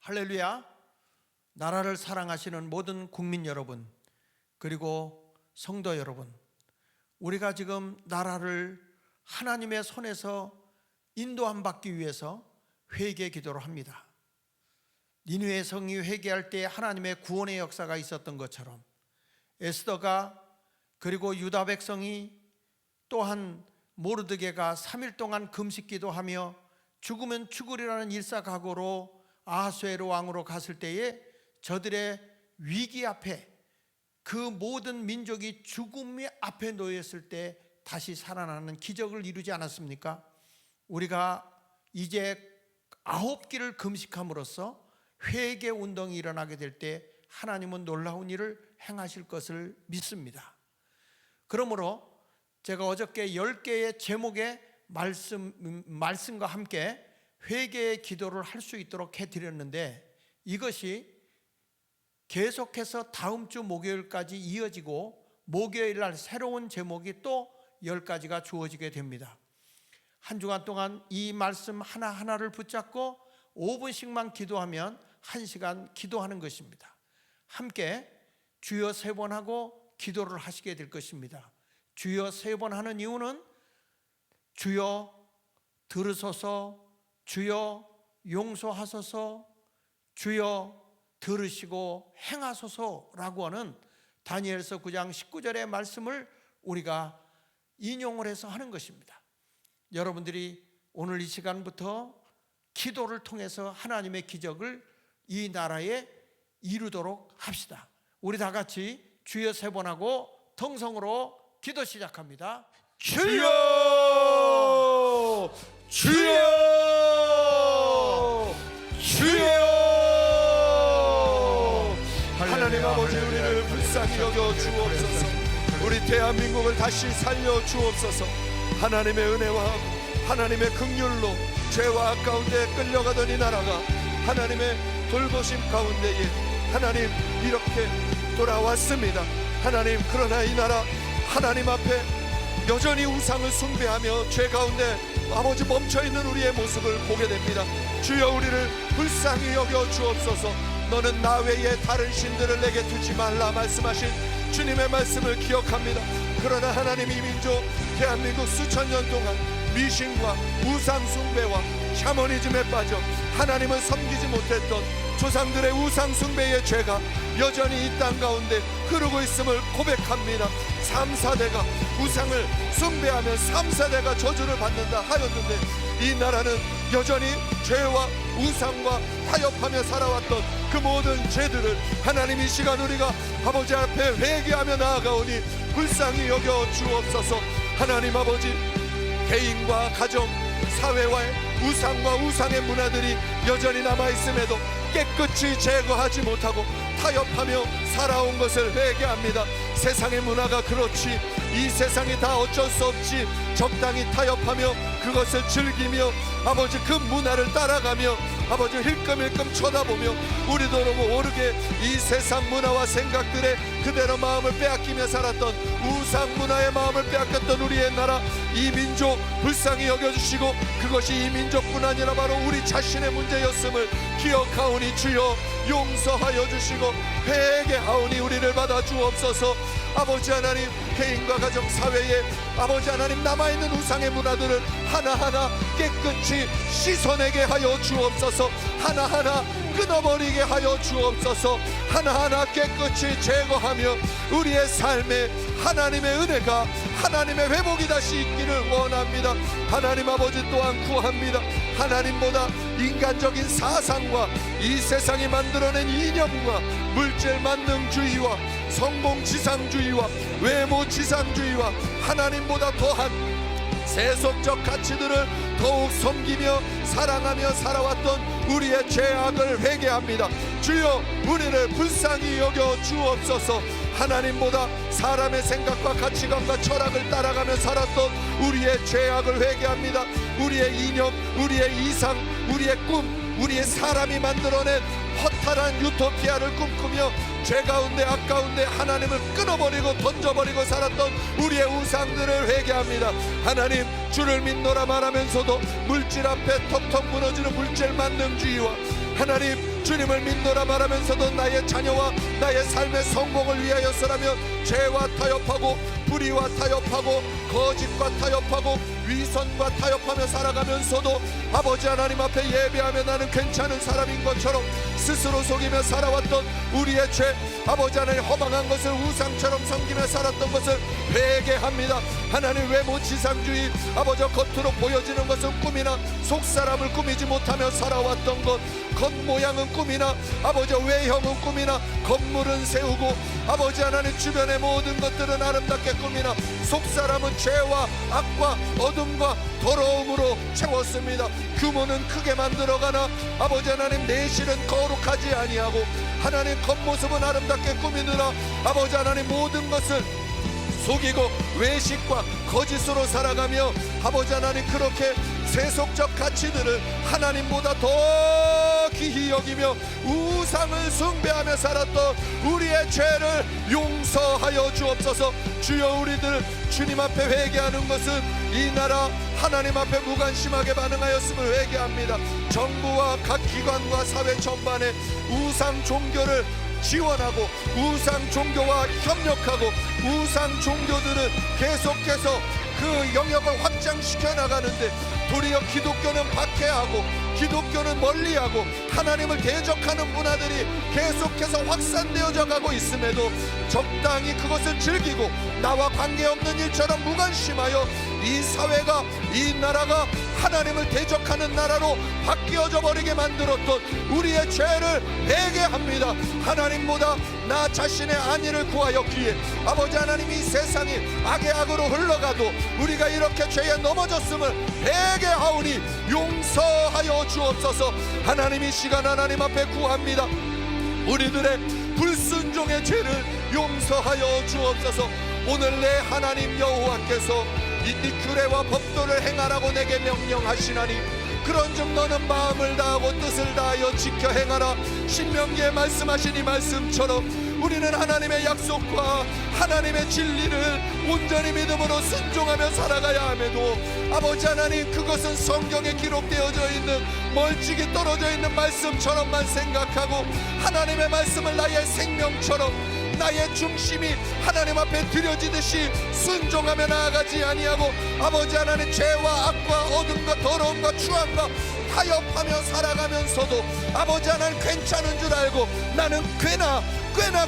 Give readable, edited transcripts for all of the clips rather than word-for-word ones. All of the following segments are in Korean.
할렐루야. 나라를 사랑하시는 모든 국민 여러분, 그리고 성도 여러분, 우리가 지금 나라를 하나님의 손에서 인도함 받기 위해서 회개 기도를 합니다. 니느웨 성이 회개할 때 하나님의 구원의 역사가 있었던 것처럼 에스더가 그리고 유다 백성이 또한 모르드게가 3일 동안 금식 기도하며 죽으면 죽으리라는 일사각오로 아하수에로 왕으로 갔을 때에 저들의 위기 앞에 그 모든 민족이 죽음의 앞에 놓였을 때 다시 살아나는 기적을 이루지 않았습니까? 우리가 이제 9끼를 금식함으로써 회개 운동이 일어나게 될 때 하나님은 놀라운 일을 행하실 것을 믿습니다. 그러므로 제가 어저께 10개의 제목의 말씀과 함께 회개의 기도를 할 수 있도록 해드렸는데, 이것이 계속해서 다음 주 목요일까지 이어지고 목요일 날 새로운 제목이 또 10가지가 주어지게 됩니다. 한 주간 동안 이 말씀 하나하나를 붙잡고 5분씩만 기도하면 1시간 기도하는 것입니다. 함께 주여 3번 하고 기도를 하시게 될 것입니다. 주여 3번 하는 이유는 주여 들으소서, 주여 용서하소서, 주여 들으시고 행하소서라고 하는 다니엘서 9장 19절의 말씀을 우리가 인용을 해서 하는 것입니다. 여러분들이 오늘 이 시간부터 기도를 통해서 하나님의 기적을 이 나라에 이루도록 합시다. 우리 다 같이 주여 3번 하고 통성으로 기도 시작합니다. 주여! 주여! 주여! 하나님 아버지, 우리를 불쌍히 여겨 주옵소서. 우리 대한민국을 다시 살려 주옵소서. 하나님의 은혜와 하나님의 긍휼로 죄와 악 가운데 끌려가던 이 나라가 하나님의 돌보심 가운데에 하나님 이렇게 돌아왔습니다. 하나님, 그러나 이 나라 하나님 앞에 여전히 우상을 숭배하며 죄 가운데 아버지 멈춰있는 우리의 모습을 보게 됩니다. 주여, 우리를 불쌍히 여겨 주옵소서. 너는 나 외에 다른 신들을 내게 두지 말라 말씀하신 주님의 말씀을 기억합니다. 그러나 하나님, 이 민족 대한민국 수천 년 동안 미신과 우상 숭배와 샤머니즘에 빠져 하나님을 섬기지 못했던 조상들의 우상 숭배의 죄가 여전히 이 땅 가운데 흐르고 있음을 고백합니다. 3, 4대가 우상을 숭배하면 3, 4대가 저주를 받는다 하였는데, 이 나라는 여전히 죄와 우상과 타협하며 살아왔던 그 모든 죄들을 하나님 이 시간 우리가 아버지 앞에 회개하며 나아가오니 불쌍히 여겨 주옵소서. 하나님 아버지, 개인과 가정, 사회와의 우상과 우상의 문화들이 여전히 남아있음에도 깨끗이 제거하지 못하고 타협하며 살아온 것을 회개합니다. 세상의 문화가 그렇지, 이 세상이 다 어쩔 수 없지 적당히 타협하며 그것을 즐기며 아버지 그 문화를 따라가며 아버지 힐끔힐끔 쳐다보며 우리도 너무 모르게 이 세상 문화와 생각들에 그대로 마음을 빼앗기며 살았던 우상 문화의 마음을 빼앗겼던 우리의 나라, 이 민족 불쌍히 여겨주시고 그것이 이 민족뿐 아니라 바로 우리 자신의 문제였음을 기억하오니 주여 용서하여 주시고 회개하오니 우리를 받아 주옵소서. 아버지 하나님, 개인과 가정, 사회에 아버지 하나님 남아있는 우상의 문화들을 하나하나 깨끗이 씻어내게 하여 주옵소서. 하나하나 끊어버리게 하여 주옵소서. 하나하나 깨끗이 제거하며 우리의 삶에 하나님의 은혜가, 하나님의 회복이 다시 있기를 원합니다. 하나님 아버지 또한 구합니다. 하나님보다 인간적인 사상과 이 세상이 만들어낸 이념과 물질 만능주의와 성공 지상주의와 외모 지상주의와 하나님보다 더한 세속적 가치들을 더욱 섬기며 사랑하며 살아왔던 우리의 죄악을 회개합니다. 주여, 우리를 불쌍히 여겨 주옵소서. 하나님보다 사람의 생각과 가치관과 철학을 따라가며 살았던 우리의 죄악을 회개합니다. 우리의 이념, 우리의 이상, 우리의 꿈, 우리의 사람이 만들어낸 허탈한 유토피아를 꿈꾸며 죄 가운데 악 가운데 하나님을 끊어버리고 던져버리고 살았던 우리의 우상들을 회개합니다. 하나님, 주를 믿노라 말하면서도 물질 앞에 턱턱 무너지는 물질 만능주의와 하나님, 주님을 믿노라 말하면서도 나의 자녀와 나의 삶의 성공을 위하여서라면 죄와 타협하고 불의와 타협하고 거짓과 타협하고 위선과 타협하며 살아가면서도 아버지 하나님 앞에 예배하며 나는 괜찮은 사람인 것처럼 스스로 속이며 살아왔던 우리의 죄, 아버지 하나님 허망한 것을 우상처럼 섬기며 살았던 것을 회개합니다. 하나님, 외모지상주의, 아버지 겉으로 보여지는 것은 꿈이나 속사람을 꾸미지 못하며 살아왔던 것, 겉모양은 꿈이나 아버지 외형은 꿈이나 건물은 세우고 아버지 하나님 주변의 모든 것들은 아름답게 꾸미나 속사람은 죄와 악과 어둠과 더러움으로 채웠습니다. 규모는 크게 만들어가나 아버지 하나님 내실은 거룩하지 아니하고 하나님 겉모습은 아름답게 꾸미느라 아버지 하나님 모든 것을 속이고 외식과 거짓으로 살아가며 아버지 하나님 그렇게 세속적 가치들을 하나님보다 더 귀히 여기며 우상을 숭배하며 살았던 우리의 죄를 용서하여 주옵소서. 주여, 우리들 주님 앞에 회개하는 것은 이 나라 하나님 앞에 무관심하게 반응하였음을 회개합니다. 정부와 각 기관과 사회 전반에 우상 종교를 지원하고 우상 종교와 협력하고 우상 종교들은 계속해서 그 영역을 확장시켜 나가는데 도리어 기독교는 박해하고 기독교는 멀리하고 하나님을 대적하는 문화들이 계속해서 확산되어져 가고 있음에도 적당히 그것을 즐기고 나와 관계없는 일처럼 무관심하여 이 사회가 이 나라가 하나님을 대적하는 나라로 바뀌어져 버리게 만들었던 우리의 죄를 회개합니다. 하나님보다 나 자신의 안위를 구하였기에 아버지 하나님, 이 세상이 악의 악으로 흘러가도 우리가 이렇게 죄에 넘어졌음을 회개하오니 용서하여 주옵소서. 하나님, 이 시간 하나님 앞에 구합니다. 우리들의 불순종의 죄를 용서하여 주옵소서. 오늘 내 하나님 여호와께서 이 규례와 법도를 행하라고 내게 명령하시나니 그런즉 너는 마음을 다하고 뜻을 다하여 지켜 행하라. 신명기에 말씀하신 이 말씀처럼 우리는 하나님의 약속과 하나님의 진리를 온전히 믿음으로 순종하며 살아가야 함에도 아버지 하나님, 그것은 성경에 기록되어져 있는 멀찍이 떨어져 있는 말씀처럼만 생각하고 하나님의 말씀을 나의 생명처럼 나의 중심이 하나님 앞에 드려지듯이 순종하며 나아가지 아니하고 아버지 하나님, 죄와 악과 어둠과 더러움과 추함과 타협하며 살아가면서도 아버지 하나님 괜찮은 줄 알고 나는 꽤나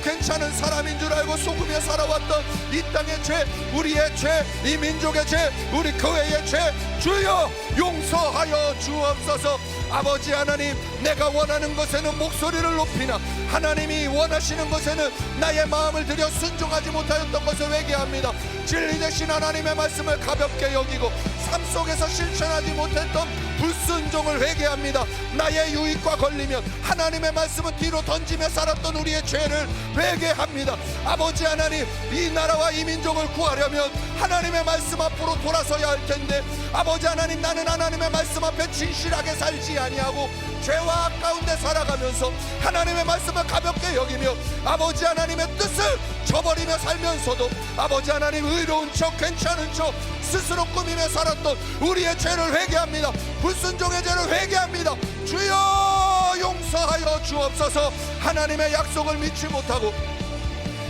괜찮은 사람인 줄 알고 속으며 살아왔던 이 땅의 죄, 우리의 죄, 이 민족의 죄, 우리 교회의 죄 주여 용서하여 주옵소서. 아버지 하나님, 내가 원하는 것에는 목소리를 높이나 하나님이 원하시는 것에는 나의 마음을 들여 순종하지 못하였던 것을 회개합니다. 진리 되신 하나님의 말씀을 가볍게 여기고 삶 속에서 실천하지 못했던 불순종을 회개합니다. 나의 유익과 걸리면 하나님의 말씀은 뒤로 던지며 살았던 우리의 죄를 회개합니다. 아버지 하나님, 이 나라와 이 민족을 구하려면 하나님의 말씀 앞으로 돌아서야 할 텐데 아버지 하나님, 나는 하나님의 말씀 앞에 진실하게 살지 아니하고 죄와 악 가운데 살아가면서 하나님의 말씀을 가볍게 여기며 아버지 하나님의 뜻을 저버리며 살면서도 아버지 하나님, 의로운 척 괜찮은 척 스스로 꾸미며 살았던 우리의 죄를 회개합니다. 불순종의 죄를 회개합니다. 주여 용서하여 주옵소서. 하나님의 약속을 믿지 못하고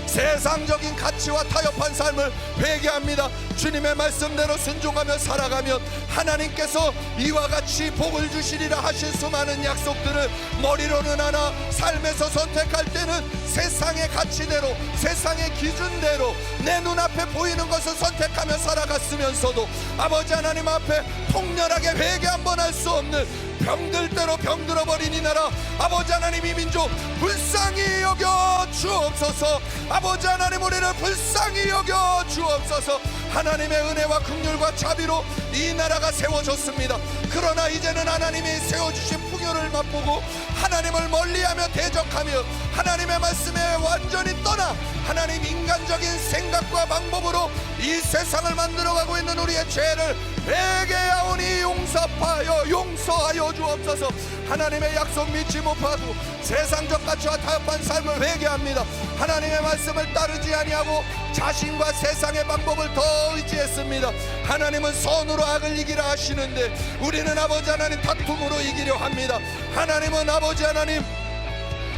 세상적인 가치와 타협한 삶을 회개합니다. 주님의 말씀대로 순종하며 살아가면 하나님께서 이와 같이 복을 주시리라 하신 수많은 약속들을 머리로는 하나 삶에서 선택할 때는 세상의 가치대로 세상의 기준대로 내 눈앞에 보이는 것을 선택하며 살아갔으면서도 아버지 하나님 앞에 통렬하게 회개 한번 할 수 없는 병들대로 병들어버린 이 나라 아버지 하나님, 이 민족 불쌍히 여겨 주옵소서. 아버지 하나님, 우리를 불쌍히 여겨 주옵소서. 하나님의 은혜와 긍휼과 자비로 이 나라가 세워졌습니다. 그러나 이제는 하나님이 세워주신 풍요를 맛보고 하나님을 멀리하며 대적하며 하나님의 말씀에 완전히 떠나 하나님 인간적인 생각과 방법으로 이 세상을 만들어가고 있는 우리의 죄를 회개하오니 용서 아파하여 용서하여 주옵소서. 하나님의 약속 믿지 못하고 세상적 가치와 타협한 삶을 회개합니다. 하나님의 말씀을 따르지 아니하고 자신과 세상의 방법을 더 의지했습니다. 하나님은 선으로 악을 이기라 하시는데 우리는 아버지 하나님 다툼으로 이기려 합니다. 하나님은 아버지 하나님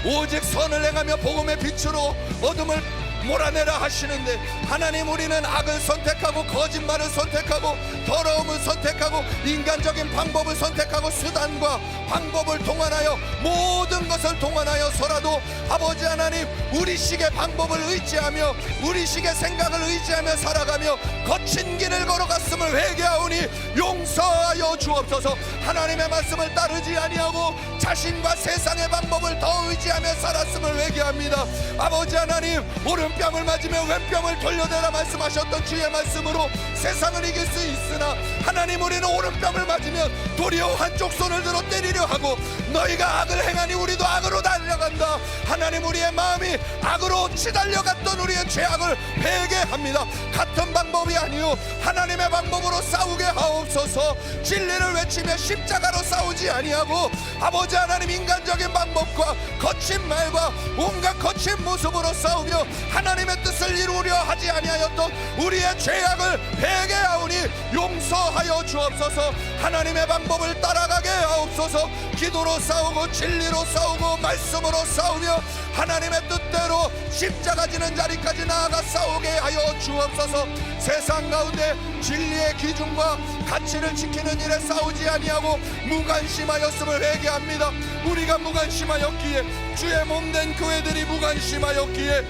오직 선을 행하며 복음의 빛으로 어둠을 몰아내라 하시는데 하나님, 우리는 악을 선택하고 거짓말을 선택하고 더러움을 선택하고 인간적인 방법을 선택하고 수단과 방법을 동원하여 모든 것을 동원하여서라도 아버지 하나님 우리식의 방법을 의지하며 우리식의 생각을 의지하며 살아가며 거친 길을 걸어갔음을 회개하오니 용서하여 주옵소서. 하나님의 말씀을 따르지 아니하고 자신과 세상의 방법을 더 의지하며 살았음을 회개합니다. 아버지 하나님, 오른뺨을 맞으며 왼뺨을 돌려대라 말씀하셨던 주의 말씀으로 세상을 이길 수 있으나 하나님, 우리는 오른뺨을 맞으면 도리어 한쪽 손을 들어 때리려 하고 너희가 악을 행하니 우리도 악으로 달려간다. 하나님, 우리의 마음이 악으로 치달려갔던 우리의 죄악을 회개합니다. 같은 방법이 아니요 하나님의 방법으로 싸우게 하옵소서. 진리를 외치며 십자가로 싸우지 아니하고 아버지 하나님 인간적인 방법과 거친 말과 온갖 거친 모습으로 싸우며 하나님의 뜻을 이루려 하지 아니하였던 우리의 죄악을 회개하오니 용서하여 주옵소서. 하나님의 방법을 따라가게 하옵소서. 기도로 싸우고 진리로 싸우고 말씀으로 싸우며 하나님의 뜻대로 십자가 지는 자리까지 나아가 싸우게 하여 주옵소서. 세상 가운데 진리의 기준과 가치를 지키는 일에 싸우지 아니하고 무관심하였음을 회개합니다. 우리가 무관심하였기에 주의 몸된 교회들이 무관심하였기에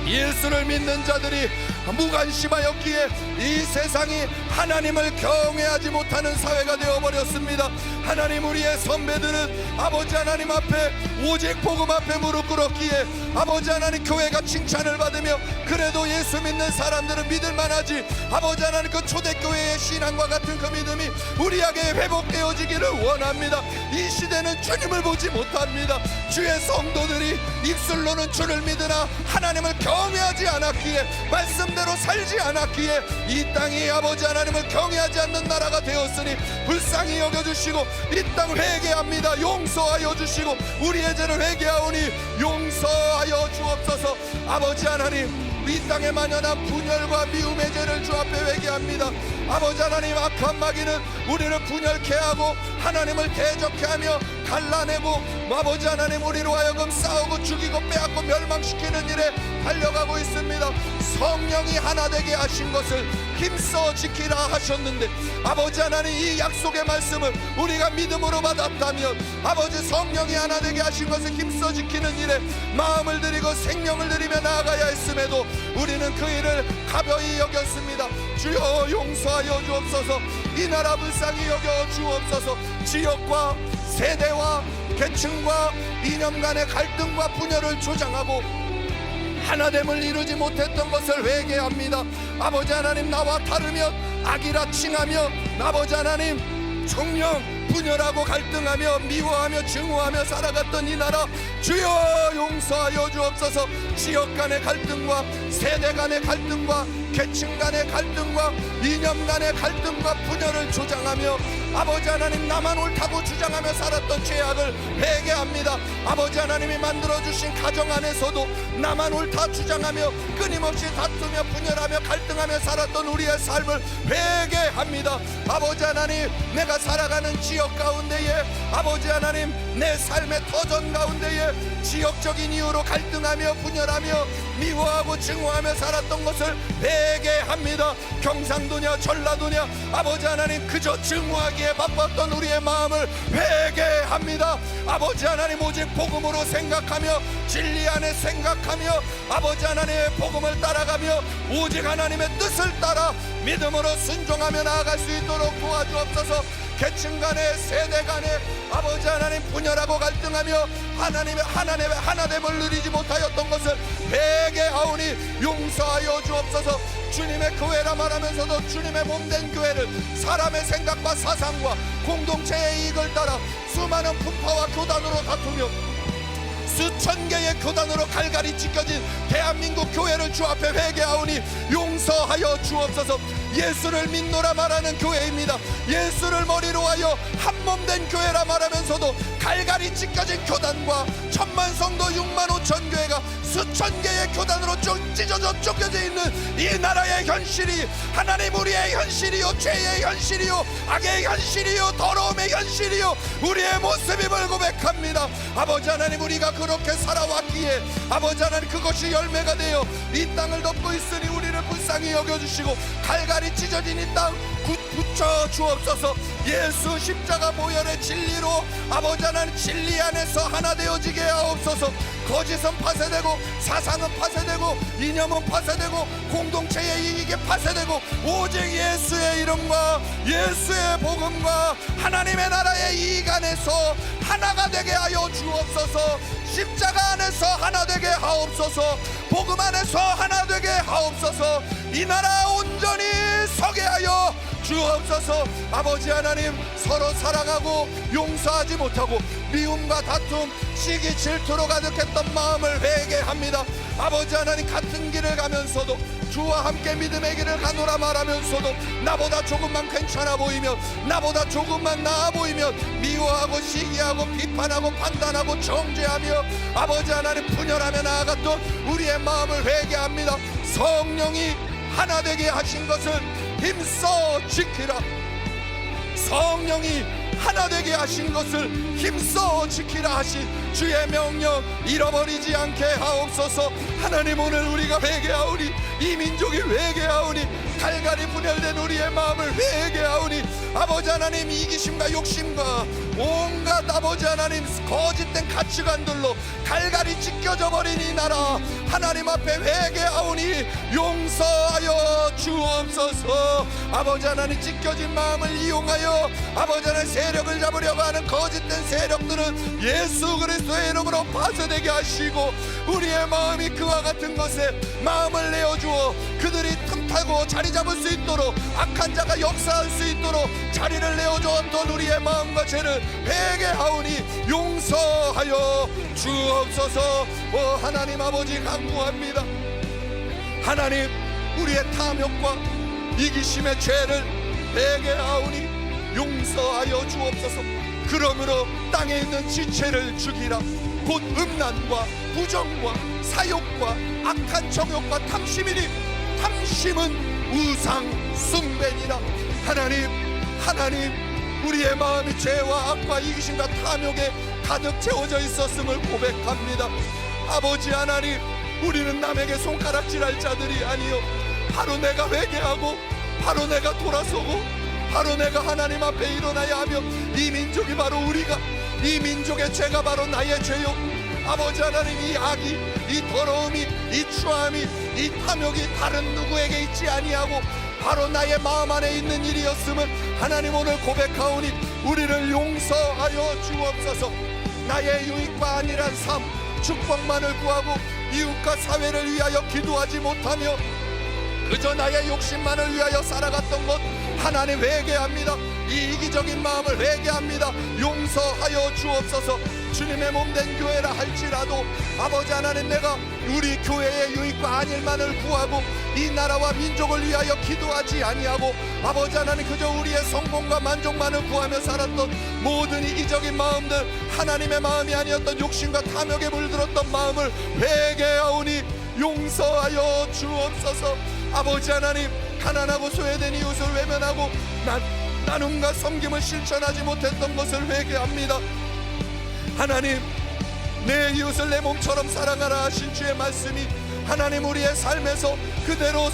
예수를 믿는 자들이 무관심하였기에 이 세상이 하나님을 경외하지 못하는 사회가 되어버렸습니다. 하나님, 우리의 선배들은 아버지 하나님 앞에 오직 복음 앞에 무릎 꿇었기에 아버지 하나님 교회가 칭찬을 받으며 그래도 예수 믿는 사람들은 믿을만하지. 아버지 하나님, 그 초대교회의 신앙과 같은 그 믿음이 우리에게 회복되어지기를 원합니다. 이 시대는 주님을 보지 못합니다. 주의 성도들이 입술로는 주를 믿으나 하나님을 경외하지 않았기에 말씀대로 살지 않았기에 이 땅이 아버지 하나님을 경외하지 않는 나라가 되었으니 불쌍히 여겨주시고 이 땅 회개합니다. 용서하여 주시고 우리의 죄를 회개하오니 용서하여 주옵소서. 아버지 하나님, 이 땅에 만연한 분열과 미움의 죄를 주 앞에 회개합니다. 아버지 하나님, 악한 마귀는 우리를 분열케 하고 하나님을 대적케 하며 갈라내고 아버지 하나님 우리로 하여금 싸우고 죽이고 빼앗고 멸망시키는 일에 달려가고 있습니다. 성령이 하나 되게 하신 것을 힘써 지키라 하셨는데 아버지 하나님, 이 약속의 말씀을 우리가 믿음으로 받았다면 아버지 성령이 하나 되게 하신 것을 힘써 지키는 일에 마음을 들이고 생명을 들이며 나아가야 했음에도 우리는 그 일을 가벼이 여겼습니다. 주여 용서하여 주옵소서. 이 나라 불쌍히 여겨 주옵소서. 지역과 세대와 계층과 이념 간의 갈등과 분열을 조장하고 하나됨을 이루지 못했던 것을 회개합니다. 아버지 하나님, 나와 다르면 악이라 칭하며 아버지 하나님 정령 분열하고 갈등하며 미워하며 증오하며 살아갔던 이 나라 주여 용서하여 주옵소서. 지역 간의 갈등과 세대 간의 갈등과 계층 간의 갈등과 이념 간의 갈등과 분열을 조장하며 아버지 하나님 나만 옳다고 주장하며 살았던 죄악을 회개합니다. 아버지 하나님이 만들어주신 가정 안에서도 나만 옳다 주장하며 끊임없이 다투며 분열하며 갈등하며 살았던 우리의 삶을 회개합니다. 아버지 하나님, 내가 살아가는 지역 가운데에 아버지 하나님 내 삶의 터전 가운데에 지역적인 이유로 갈등하며 분열하며 미워하고 증오하며 살았던 것을 회개합니다. 경상도냐 전라도냐 아버지 하나님 그저 증오하기에 바빴던 우리의 마음을 회개합니다. 아버지 하나님 오직 복음으로 생각하며 진리 안에 생각하며 아버지 하나님의 복음을 따라가며 오직 하나님의 뜻을 따라 믿음으로 순종하며 나아갈 수 있도록 도와주옵소서. 계층 간에 세대 간에 아버지 하나님 분열하고 갈등하며 하나님의 하나됨을 누리지 못하였던 것을 회개하오니 용서하여 주옵소서. 주님의 교회라 말하면서도 주님의 몸된 교회를 사람의 생각과 사상과 공동체의 이익을 따라 수많은 분파와 교단으로 다투며 수천 개의 교단으로 갈갈이 찢겨진 대한민국 교회를 주 앞에 회개하오니 용서하여 주옵소서. 예수를 믿노라 말하는 교회입니다. 예수를 머리로 하여 한몸된 교회라 말하면서도 갈갈이 찢겨진 교단과 1000만 성도 6만 5천 교회가 수천 개의 교단으로 찢어져 쫓겨져 있는 이 나라의 현실이 하나님 우리의 현실이요, 죄의 현실이요, 악의 현실이요, 더러움의 현실이요, 우리의 모습임을 고백합니다. 아버지 하나님, 우리가 그렇게 살아왔기에 아버지 하나님 그것이 열매가 되어 이 땅을 덮고 있으니 우리를 불쌍히 여겨주시고 갈갈이 찢어진 이 땅 붙여 주옵소서. 예수 십자가 보혈의 진리로 아버지 하나님 진리 안에서 하나 되어지게 하옵소서. 거짓은 파쇄되고 사상은 파쇄되고 이념은 파쇄되고 공동체의 이익이 파쇄되고 오직 예수의 이름과 예수의 복음과 하나님의 나라의 이익 안에서 하나가 되게 하여 주옵소서. 십자가 안에서 하나 되게 하옵소서. 복음 안에서 하나 되게 하옵소서. 이 나라 온전히 서게 하여 주옵소서. 아버지 하나님, 서로 사랑하고 용서하지 못하고 미움과 다툼, 시기, 질투로 가득했던 마음을 회개합니다. 아버지 하나님, 같은 길을 가면서도 주와 함께 믿음의 길을 가노라 말하면서도 나보다 조금만 괜찮아 보이면, 나보다 조금만 나아 보이면 미워하고 시기하고 비판하고 판단하고 정죄하며 아버지 하나님 분열하며 나아갔던 우리의 마음을 회개합니다. 성령이 하나 되게 하신 것을 힘써 지키라. 성령이 하나 되게 하신 것을 힘써 지키라 하신 주의 명령 잃어버리지 않게 하옵소서. 하나님, 오늘 우리가 회개하오니, 이 민족이 회개하오니, 갈갈이 분열된 우리의 마음을 회개하오니 아버지 하나님, 이기심과 욕심과 온갖 아버지 하나님 거짓된 가치관들로 갈갈이 찢겨져 버린 이 나라 하나님 앞에 회개하오니 용서하여 주옵소서. 아버지 하나님, 찢겨진 마음을 이용하여 아버지 하나님 세력을 잡으려고 하는 거짓된 세력들은 예수 그리스도의 이름으로 파쇄되게 하시고 우리의 마음이 그와 같은 것에 마음을 내어주어 그들이 틈타고 자리 잡을 수 있도록 악한 자가 역사할 수 있도록 자리를 내어주었던 우리의 마음과 죄를 회개하오니 용서하여 주옵소서. 하나님 아버지, 간구합니다. 하나님, 우리의 탐욕과 이기심의 죄를 회개하오니 용서하여 주옵소서. 그러므로 땅에 있는 지체를 죽이라. 곧 음란과 부정과 사욕과 악한 정욕과 탐심이니 탐심은 우상 숭배니라. 하나님, 우리의 마음이 죄와 악과 이기심과 탐욕에 가득 채워져 있었음을 고백합니다. 아버지 하나님, 우리는 남에게 손가락질할 자들이 아니요, 바로 내가 회개하고 바로 내가 돌아서고 바로 내가 하나님 앞에 일어나야 하며 이 민족이 바로 우리가, 이 민족의 죄가 바로 나의 죄요. 아버지 하나님, 이 악이, 이 더러움이, 이 추함이, 이 탐욕이 다른 누구에게 있지 아니하고 바로 나의 마음 안에 있는 일이었음을 하나님 오늘 고백하오니 우리를 용서하여 주옵소서. 나의 유익과 아니란 삶, 축복만을 구하고 이웃과 사회를 위하여 기도하지 못하며 그저 나의 욕심만을 위하여 살아갔던 것 하나님 회개합니다. 이 이기적인 마음을 회개합니다. 용서하여 주옵소서. 주님의 몸된 교회라 할지라도 아버지 하나님, 내가 우리 교회의 유익과 안일만을 구하고 이 나라와 민족을 위하여 기도하지 아니하고 아버지 하나님, 그저 우리의 성공과 만족만을 구하며 살았던 모든 이기적인 마음들, 하나님의 마음이 아니었던 욕심과 탐욕에 물들었던 마음을 회개하오니 용서하여 주옵소서. 아버지 하나님, 가난하고 소외된 이웃을 외면하고 나눔과 섬김을 실천하지 못했던 것을 회개합니다. 하나님, 내 이웃을 내 몸처럼 사랑하라 하신 주의 말씀이 하나님 우리의 삶에서 그대로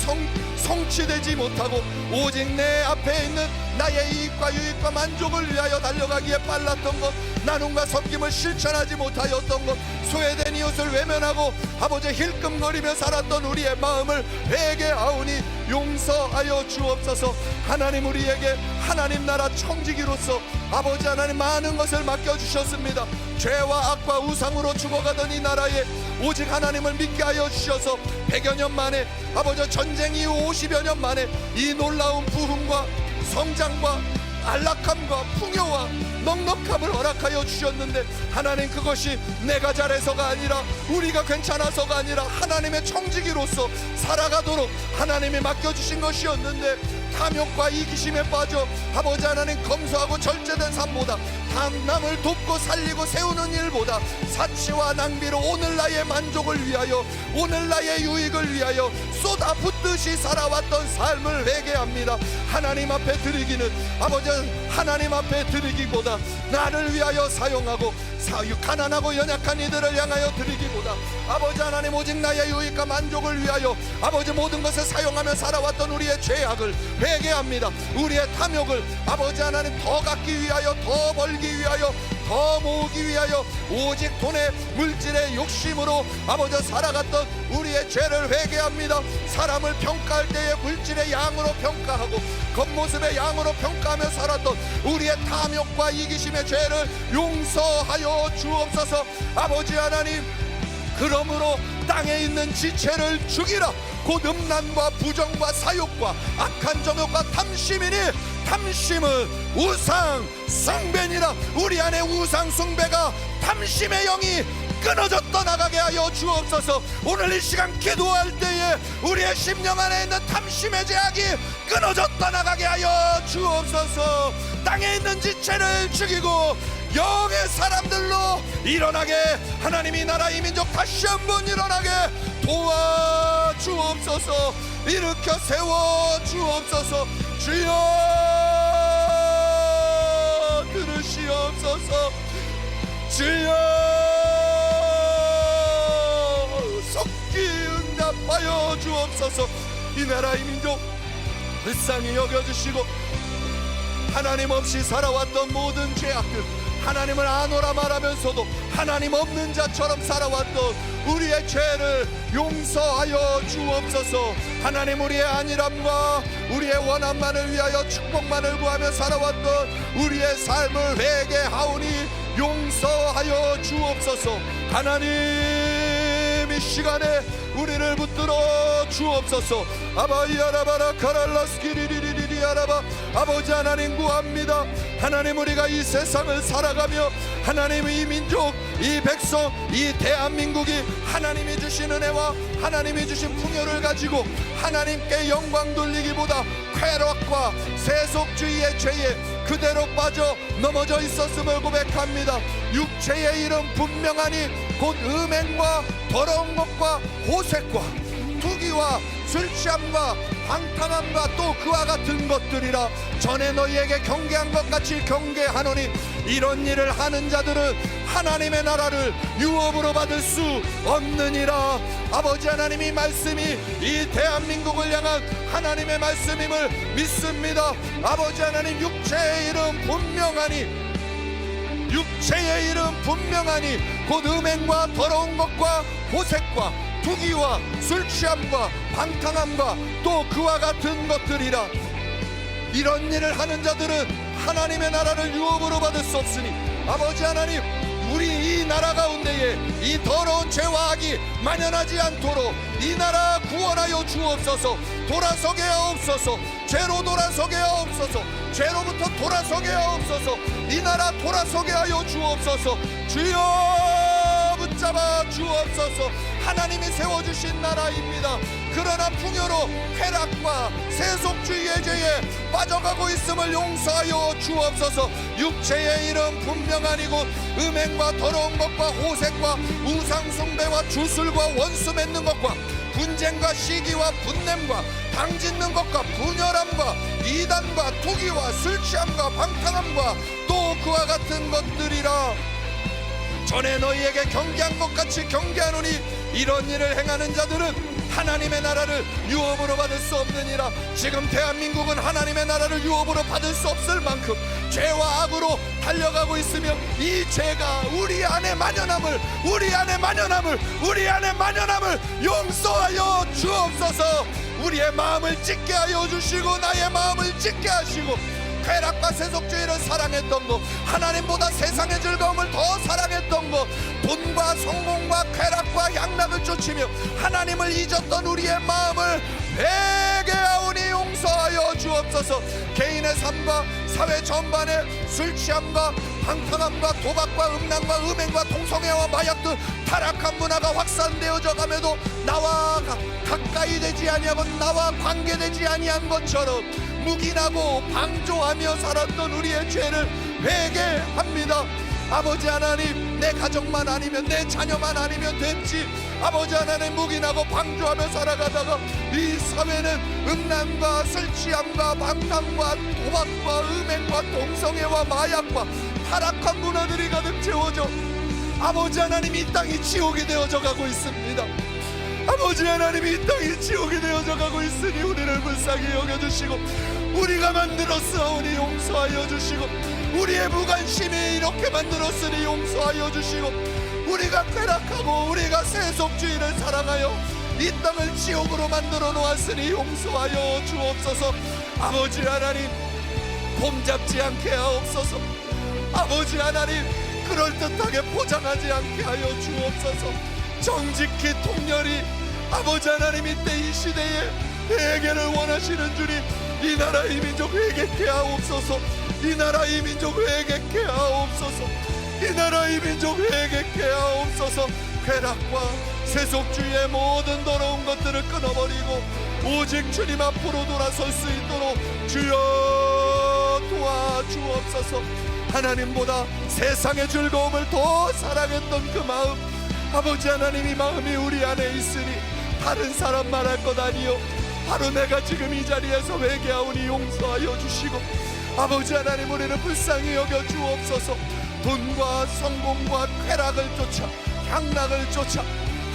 성취되지 못하고 오직 내 앞에 있는 나의 이익과 유익과 만족을 위하여 달려가기에 빨랐던 것, 나눔과 섬김을 실천하지 못하였던 것, 소외된 이웃을 외면하고 아버지 힐끔거리며 살았던 우리의 마음을 회개하오니 용서하여 주옵소서. 하나님, 우리에게 하나님 나라 청지기로서 아버지 하나님 많은 것을 맡겨주셨습니다. 죄와 악과 우상으로 죽어가던 이 나라에 오직 하나님을 믿게 하여 주셔서 100여 년 만에 아버지 전쟁 이후 50여 년 만에 이 놀라운 부흥과 성장과 안락함과 풍요와 넉넉함을 허락하여 주셨는데 하나님, 그것이 내가 잘해서가 아니라 우리가 괜찮아서가 아니라 하나님의 청지기로서 살아가도록 하나님이 맡겨주신 것이었는데 탐욕과 이기심에 빠져 아버지 하나님 검소하고 절제된 삶보다 남을 돕고 살리고 세우는 일보다 사치와 낭비로 오늘 나의 만족을 위하여 오늘 나의 유익을 위하여 쏟아붓듯이 살아왔던 삶을 회개합니다. 하나님 앞에 드리기는 아버지 하나님 앞에 드리기보다 나를 위하여 사용하고 가난하고 연약한 이들을 향하여 드리기보다 아버지 하나님 오직 나의 유익과 만족을 위하여 아버지 모든 것을 사용하며 살아왔던 우리의 죄악을 회개합니다. 우리의 탐욕을 아버지 하나님 더 갖기 위하여 더 벌기 위하여 더 모으기 위하여 오직 돈의 물질의 욕심으로 아버지 살아갔던 우리의 죄를 회개합니다. 사람을 평가할 때에 물질의 양으로 평가하고 겉모습의 양으로 평가하며 살았던 우리의 탐욕과 이기심의 죄를 용서하여 주옵소서. 아버지 하나님, 그러므로 땅에 있는 지체를 죽이라. 곧 음란과 부정과 사욕과 악한 정욕과 탐심이니 탐심은 우상 숭배니라. 우리 안에 우상 숭배가 탐심의 영이 끊어져 떠나가게 하여 주옵소서. 오늘 이 시간 기도할 때에 우리의 심령 안에 있는 탐심의 제약이 끊어져 떠나가게 하여 주옵소서. 땅에 있는 지체를 죽이고 영의 사람들로 일어나게 하나님이 나라 이 민족 다시 한번 일어나게 도와주옵소서. 일으켜 세워 주옵소서. 주여 들으시옵소서. 주여 속기 응답하여 주옵소서. 이 나라 이 민족 불쌍히 여겨주시고 하나님 없이 살아왔던 모든 죄악들, 하나님을 아노라 말하면서도 하나님 없는 자처럼 살아왔던 우리의 죄를 용서하여 주옵소서. 하나님, 우리의 안일함과 우리의 원함만을 위하여 축복만을 구하며 살아왔던 우리의 삶을 회개하오니 용서하여 주옵소서. 하나님, 이 시간에 우리를 붙들어 주옵소서. 아바이아라바라 카랄라스키리리리리 아라바. 아버지 하나님 구합니다. 하나님, 우리가 이 세상을 살아가며 하나님 이 민족, 이 백성, 이 대한민국이 하나님이 주신 은혜와 하나님이 주신 풍요를 가지고 하나님께 영광 돌리기보다 쾌락과 세속주의의 죄에 그대로 빠져 넘어져 있었음을 고백합니다. 육체의 이름 분명하니 곧 음행과 더러운 것과 호색과 투기와 술 취함과 방탕함과 또 그와 같은 것들이라. 전에 너희에게 경계한 것 같이 경계하노니 이런 일을 하는 자들은 하나님의 나라를 유업으로 받을 수 없느니라. 아버지 하나님이 말씀이 이 대한민국을 향한 하나님의 말씀임을 믿습니다. 아버지 하나님, 육체의 이름 분명하니 육체의 이름 분명하니 곧 음행과 더러운 것과 호색과 투기와 술 취함과 방탕함과 또 그와 같은 것들이라. 이런 일을 하는 자들은 하나님의 나라를 유업으로 받을 수 없으니 아버지 하나님, 우리 이 나라 가운데에 이 더러운 죄와 악이 만연하지 않도록 이 나라 구원하여 주옵소서. 돌아서게 하옵소서. 죄로 돌아서게 하옵소서. 죄로부터 돌아서게 하옵소서. 이 나라 돌아서게 하여 주옵소서. 주여 붙잡아 주옵소서. 하나님이 세워주신 나라입니다. 그러나 풍요로 쾌락과 세속주의의 죄에 빠져가고 있음을 용서하여 주옵소서. 육체의 이름 분명하니고 음행과 더러운 것과 호색과 우상숭배와 주술과 원수 맺는 것과 분쟁과 시기와 분냄과 당짓는 것과 분열함과 이단과 투기와 술 취함과 방탕함과 또 그와 같은 것들이라. 전에 너희에게 경계한 것 같이 경계하노니 이런 일을 행하는 자들은 하나님의 나라를 유업으로 받을 수 없느니라. 지금 대한민국은 하나님의 나라를 유업으로 받을 수 없을 만큼 죄와 악으로 달려가고 있으며 이 죄가 우리 안에 만연함을 용서하여 주옵소서. 우리의 마음을 찢게 하여 주시고 나의 마음을 찢게 하시고 쾌락과 세속주의를 사랑했던 것, 하나님보다 세상의 즐거움을 더 사랑했던 것, 돈과 성공과 쾌락과 향락을 쫓으며 하나님을 잊었던 우리의 마음을 회개하오니 용서하여 주옵소서. 개인의 삶과 사회 전반에 술 취함과 방탕함과 도박과 음란과 음행과 동성애와 마약 등 타락한 문화가 확산되어져 가면도 나와 가까이 되지 아니하고 나와 관계되지 아니한 것처럼 묵인하고 방조하며 살았던 우리의 죄를 회개합니다. 아버지 하나님, 내 가정만 아니면, 내 자녀만 아니면 됐지. 아버지 하나님, 묵인하고 방조하며 살아가다가 이 사회는 음란과 술취함과 방탕과 도박과 음행과 동성애와 마약과 타락한 문화들이 가득 채워져 아버지 하나님, 이 땅이 지옥이 되어져 가고 있습니다. 아버지 하나님, 이 땅이 지옥이 되어져 가고 있으니 우리를 불쌍히 여겨주시고, 우리가 만들었사오니 용서하여 주시고, 우리의 무관심이 이렇게 만들었으니 용서하여 주시고, 우리가 쾌락하고 우리가 세속주의를 사랑하여 이 땅을 지옥으로 만들어 놓았으니 용서하여 주옵소서. 아버지 하나님, 폼잡지 않게 하옵소서. 아버지 하나님, 그럴듯하게 포장하지 않게 하여 주옵소서. 정직히 통렬히 아버지 하나님, 이때 이 시대에 회개를 원하시는 주님, 이 나라의 민족 회개케 하옵소서. 이 나라의 민족 회개케 하옵소서. 이 나라의 민족 회개케 하옵소서. 쾌락과 세속주의의 모든 더러운 것들을 끊어버리고 오직 주님 앞으로 돌아설 수 있도록 주여 도와주옵소서. 하나님보다 세상의 즐거움을 더 사랑했던 그 마음, 아버지 하나님, 이 마음이 우리 안에 있으니 다른 사람 말할 것 아니요, 바로 내가 지금 이 자리에서 회개하오니 용서하여 주시고, 아버지 하나님, 우리를 불쌍히 여겨 주옵소서. 돈과 성공과 쾌락을 쫓아 향락을 쫓아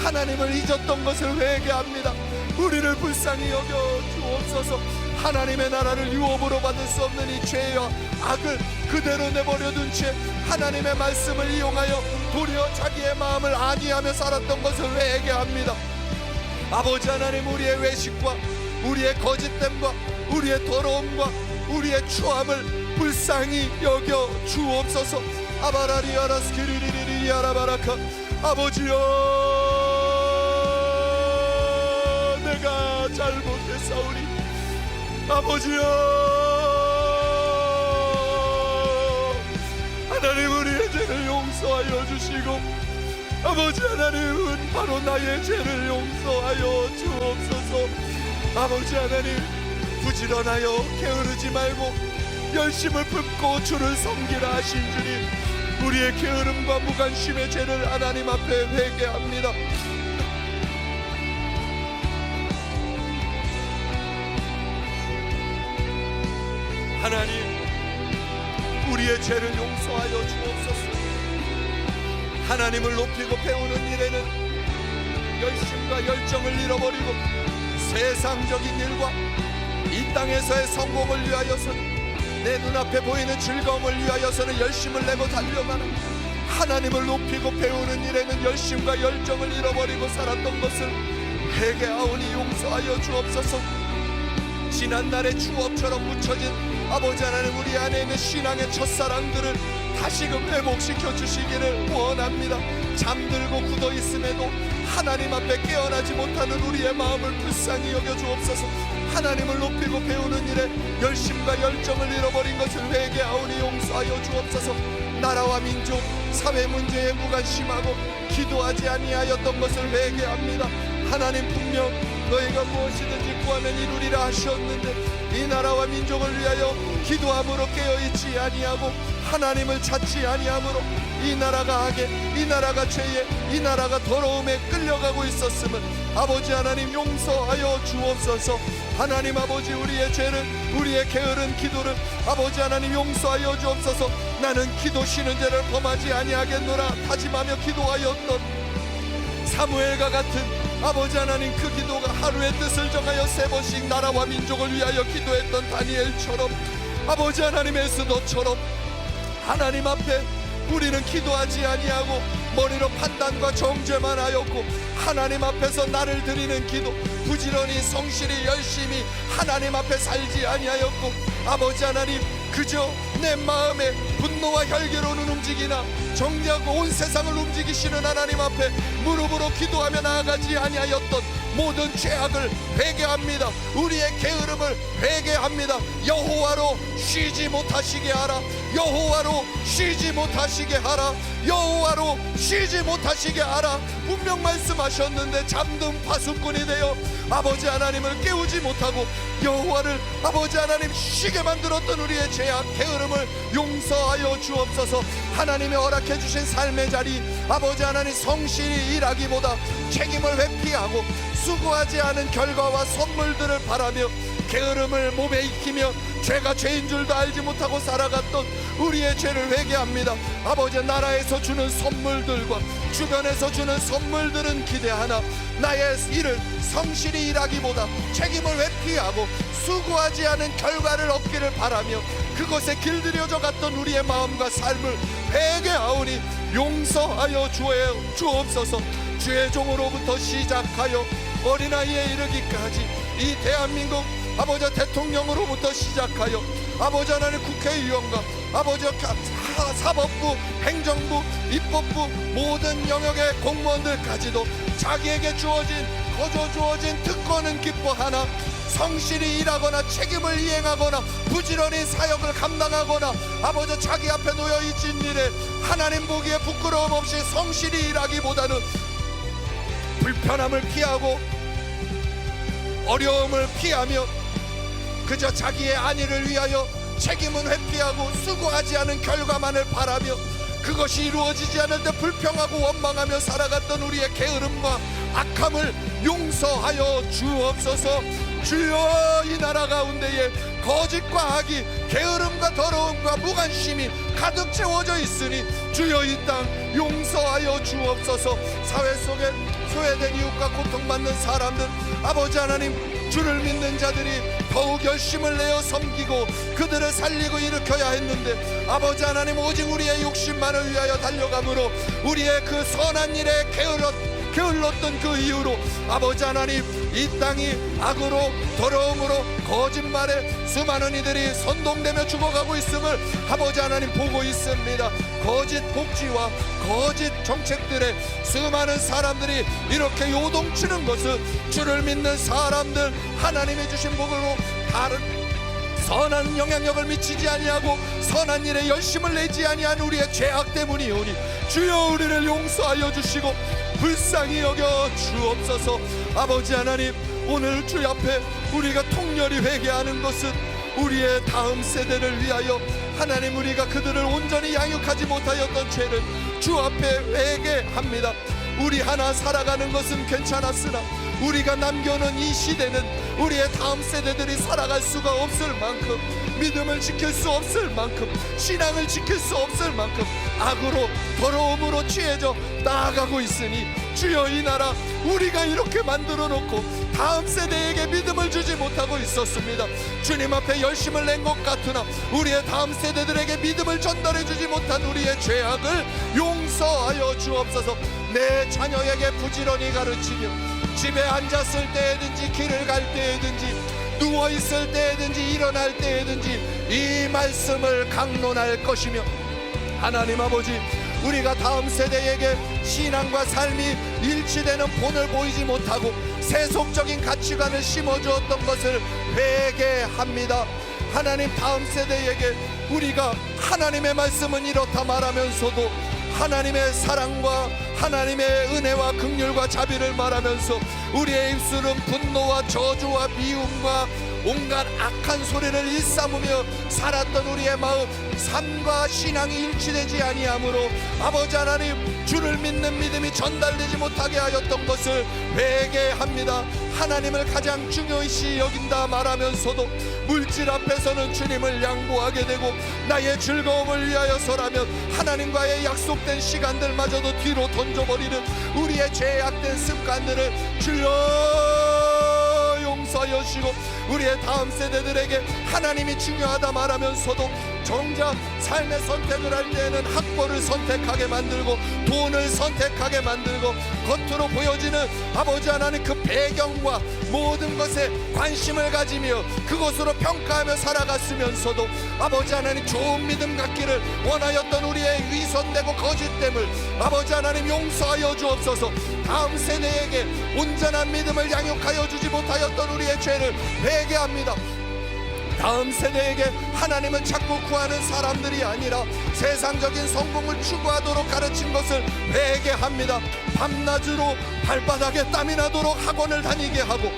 하나님을 잊었던 것을 회개합니다. 우리를 불쌍히 여겨 주옵소서. 하나님의 나라를 유업으로 받을 수 없는 이 죄와 악을 그대로 내버려둔 채 하나님의 말씀을 이용하여 도리어 자기의 마음을 안위하며 살았던 것을 회개합니다. 아버지 하나님, 우리의 외식과 우리의 거짓됨과 우리의 더러움과 우리의 추함을 불쌍히 여겨 주옵소서. 아바라리 아라스키리리리 아라바라카. 아버지여, 내가 잘못했사오니 아버지여, 하나님, 우리의 죄를 용서하여 주시고, 아버지 하나님은 바로 나의 죄를 용서하여 주옵소서. 아버지 하나님, 부지런하여 게으르지 말고 열심을 품고 주를 섬기라 하신 주님, 우리의 게으름과 무관심의 죄를 하나님 앞에 회개합니다. 하나님, 우리의 죄를 용서하여 주옵소서. 하나님을 높이고 배우는 일에는 열심과 열정을 잃어버리고 세상적인 일과 이 땅에서의 성공을 위하여서는, 내 눈앞에 보이는 즐거움을 위하여서는 열심을 내고 달려가는, 하나님을 높이고 배우는 일에는 열심과 열정을 잃어버리고 살았던 것을 회개하오니 용서하여 주옵소서. 지난날의 추억처럼 묻혀진 아버지 하나님, 우리 안에 있는 신앙의 첫사랑들을 다시금 회복시켜 주시기를 원합니다. 잠들고 굳어 있음에도 하나님 앞에 깨어나지 못하는 우리의 마음을 불쌍히 여겨 주옵소서. 하나님을 높이고 배우는 일에 열심과 열정을 잃어버린 것을 회개하오니 용서하여 주옵소서. 나라와 민족, 사회 문제에 무관심하고 기도하지 아니하였던 것을 회개합니다. 하나님, 분명 너희가 무엇이든지 구하면 이루리라 하셨는데 이 나라와 민족을 위하여 기도함으로 깨어있지 아니하고 하나님을 찾지 아니하므로 이 나라가 악에, 이 나라가 죄에, 이 나라가 더러움에 끌려가고 있었음을 아버지 하나님 용서하여 주옵소서. 하나님 아버지, 우리의 죄를, 우리의 게으른 기도를 아버지 하나님 용서하여 주옵소서. 나는 기도 쉬는 죄를 범하지 아니하겠노라 다짐하며 기도하였던 사무엘과 같은 아버지 하나님, 그 기도가 하루의 뜻을 정하여 3번씩 나라와 민족을 위하여 기도했던 다니엘처럼, 아버지 하나님, 에스더처럼 하나님 앞에 우리는 기도하지 아니하고 머리로 판단과 정죄만 하였고 하나님 앞에서 나를 드리는 기도, 부지런히 성실히 열심히 하나님 앞에 살지 아니하였고 아버지 하나님, 그저 내 마음에 분노와 혈기로는 움직이나 정작 온 세상을 움직이시는 하나님 앞에 무릎으로 기도하며 나아가지 아니하였던 모든 죄악을 회개합니다. 우리의 게으름을 회개합니다. 여호와로 쉬지 못하시게 하라. 여호와로 쉬지 못하시게 하라. 여호와로 쉬지 못하시게 하라. 분명 말씀하셨는데 잠든 파수꾼이 되어 아버지 하나님을 깨우지 못하고 여호와를 아버지 하나님 쉬게 만들었던 우리의 죄악 게으름을 용서하여 주옵소서. 하나님의 허락해 주신 삶의 자리 아버지 하나님 성실히 일하기보다 책임을 회피하고 수고하지 않은 결과와 선물들을 바라며 게으름을 몸에 익히며 죄가 죄인 줄도 알지 못하고 살아갔던 우리의 죄를 회개합니다. 아버지 나라에서 주는 선물들과 주변에서 주는 선물들은 기대하나 나의 일을 성실히 일하기보다 책임을 회피하고 수고하지 않은 결과를 얻기를 바라며 그것에 길들여져 갔던 우리의 마음과 삶을 회개하오니 용서하여 주옵소서. 주의 종으로부터 시작하여 어린아이에 이르기까지 이 대한민국 아버지 대통령으로부터 시작하여 아버지 하나님 국회의원과 아버지 사법부, 행정부, 입법부 모든 영역의 공무원들까지도 자기에게 거저 주어진 특권은 기뻐하나 성실히 일하거나 책임을 이행하거나 부지런히 사역을 감당하거나 아버지 자기 앞에 놓여있진 일에 하나님 보기에 부끄러움 없이 성실히 일하기보다는 불편함을 피하고 어려움을 피하며 그저 자기의 안위를 위하여 책임은 회피하고 수고하지 않은 결과만을 바라며 그것이 이루어지지 않을 때 불평하고 원망하며 살아갔던 우리의 게으름과 악함을 용서하여 주옵소서. 주여 이 나라 가운데에 거짓과 악이 게으름과 더러움과 무관심이 가득 채워져 있으니 주여 이 땅 용서하여 주옵소서. 사회 속에 소외된 이웃과 고통받는 사람들 아버지 하나님 주를 믿는 자들이 더욱 열심을 내어 섬기고 그들을 살리고 일으켜야 했는데 아버지 하나님 오직 우리의 욕심만을 위하여 달려감으로 우리의 그 선한 일에 게을렀던 그 이유로 아버지 하나님 이 땅이 악으로 더러움으로 거짓말에 수많은 이들이 선동되며 죽어가고 있음을 아버지 하나님 보고 있습니다. 거짓 복지와 거짓 정책들에 수많은 사람들이 이렇게 요동치는 것은 주를 믿는 사람들 하나님이 주신 복으로 다른 선한 영향력을 미치지 아니하고 선한 일에 열심을 내지 아니한 우리의 죄악 때문이오니 주여 우리를 용서하여 주시고 불쌍히 여겨 주옵소서. 아버지 하나님 오늘 주 앞에 우리가 통렬히 회개하는 것은 우리의 다음 세대를 위하여 하나님 우리가 그들을 온전히 양육하지 못하였던 죄를 주 앞에 회개합니다. 우리 하나 살아가는 것은 괜찮았으나 우리가 남겨놓은 이 시대는 우리의 다음 세대들이 살아갈 수가 없을 만큼 믿음을 지킬 수 없을 만큼 신앙을 지킬 수 없을 만큼 악으로 더러움으로 취해져 나아가고 있으니 주여 이 나라 우리가 이렇게 만들어 놓고 다음 세대에게 믿음을 주지 못하고 있었습니다. 주님 앞에 열심을 낸 것 같으나 우리의 다음 세대들에게 믿음을 전달해 주지 못한 우리의 죄악을 용서하여 주옵소서. 내 자녀에게 부지런히 가르치며 집에 앉았을 때든지 길을 갈 때든지 누워있을 때든지 일어날 때든지 이 말씀을 강론할 것이며 하나님 아버지 우리가 다음 세대에게 신앙과 삶이 일치되는 본을 보이지 못하고 세속적인 가치관을 심어주었던 것을 회개합니다. 하나님 다음 세대에게 우리가 하나님의 말씀은 이렇다 말하면서도 하나님의 사랑과 하나님의 은혜와 긍휼과 자비를 말하면서 우리의 입술은 분노와 저주와 미움과 온갖 악한 소리를 일삼으며 살았던 우리의 마음 삶과 신앙이 일치되지 아니하므로 아버지 하나님 주를 믿는 믿음이 전달되지 못하게 하였던 것을 회개합니다. 하나님을 가장 중요시 여긴다 말하면서도 물질 앞에서는 주님을 양보하게 되고 나의 즐거움을 위하여서라면 하나님과의 약속된 시간들마저도 뒤로 던져버리는 우리의 죄악된 습관들을 주여 용서하여 주시고 우리의 다음 세대들에게 하나님이 중요하다 말하면서도 정작 삶의 선택을 할 때에는 학벌을 선택하게 만들고 돈을 선택하게 만들고 겉으로 보여지는 아버지 하나님 그 배경과 모든 것에 관심을 가지며 그것으로 평가하며 살아갔으면서도 아버지 하나님 좋은 믿음 갖기를 원하였던 우리의 세대의 위선되고 거짓됨을 아버지 하나님 용서하여 주옵소서. 다음 세대에게 온전한 믿음을 양육하여 주지 못하였던 우리의 죄를 회개합니다. 다음 세대에게 하나님을 자꾸 구하는 사람들이 아니라 세상적인 성공을 추구하도록 가르친 것을 회개합니다. 밤낮으로 발바닥에 땀이 나도록 학원을 다니게 하고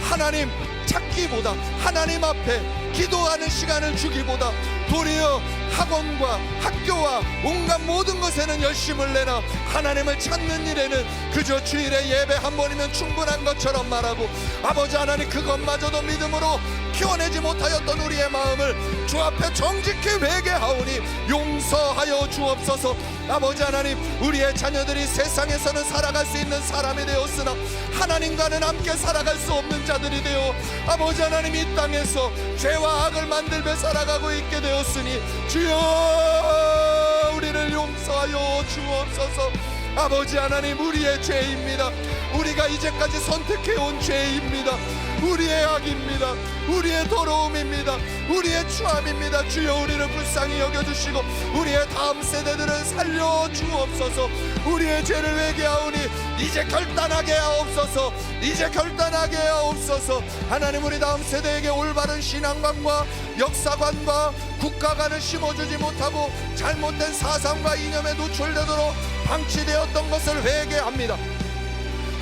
하나님 찾기보다 하나님 앞에 기도하는 시간을 주기보다 도리어 학원과 학교와 온갖 모든 것에는 열심을 내나 하나님을 찾는 일에는 그저 주일에 예배 한 번이면 충분한 것처럼 말하고 아버지 하나님 그것마저도 믿음으로 키워내지 못하였던 우리의 마음을 주 앞에 정직히 회개하오니 용서하여 주옵소서. 아버지 하나님 우리의 자녀들이 세상에서는 살아갈 수 있는 사람이 되었으나 하나님과는 함께 살아갈 수 없는 자들이 되어 아버지 하나님 이 땅에서 죄와 악을 만들며 살아가고 있게 되었으니 주여 우리를 용서하여 주옵소서. 아버지 하나님 우리의 죄입니다. 우리가 이제까지 선택해온 죄입니다. 우리의 악입니다. 우리의 더러움입니다. 우리의 추함입니다. 주여 우리를 불쌍히 여겨주시고 우리의 다음 세대들을 살려 주옵소서. 우리의 죄를 회개하오니 이제 결단하게 하옵소서. 이제 결단하게 하옵소서. 하나님 우리 다음 세대에게 올바른 신앙관과 역사관과 국가관을 심어주지 못하고 잘못된 사상과 이념에 노출되도록 방치되었던 것을 회개합니다.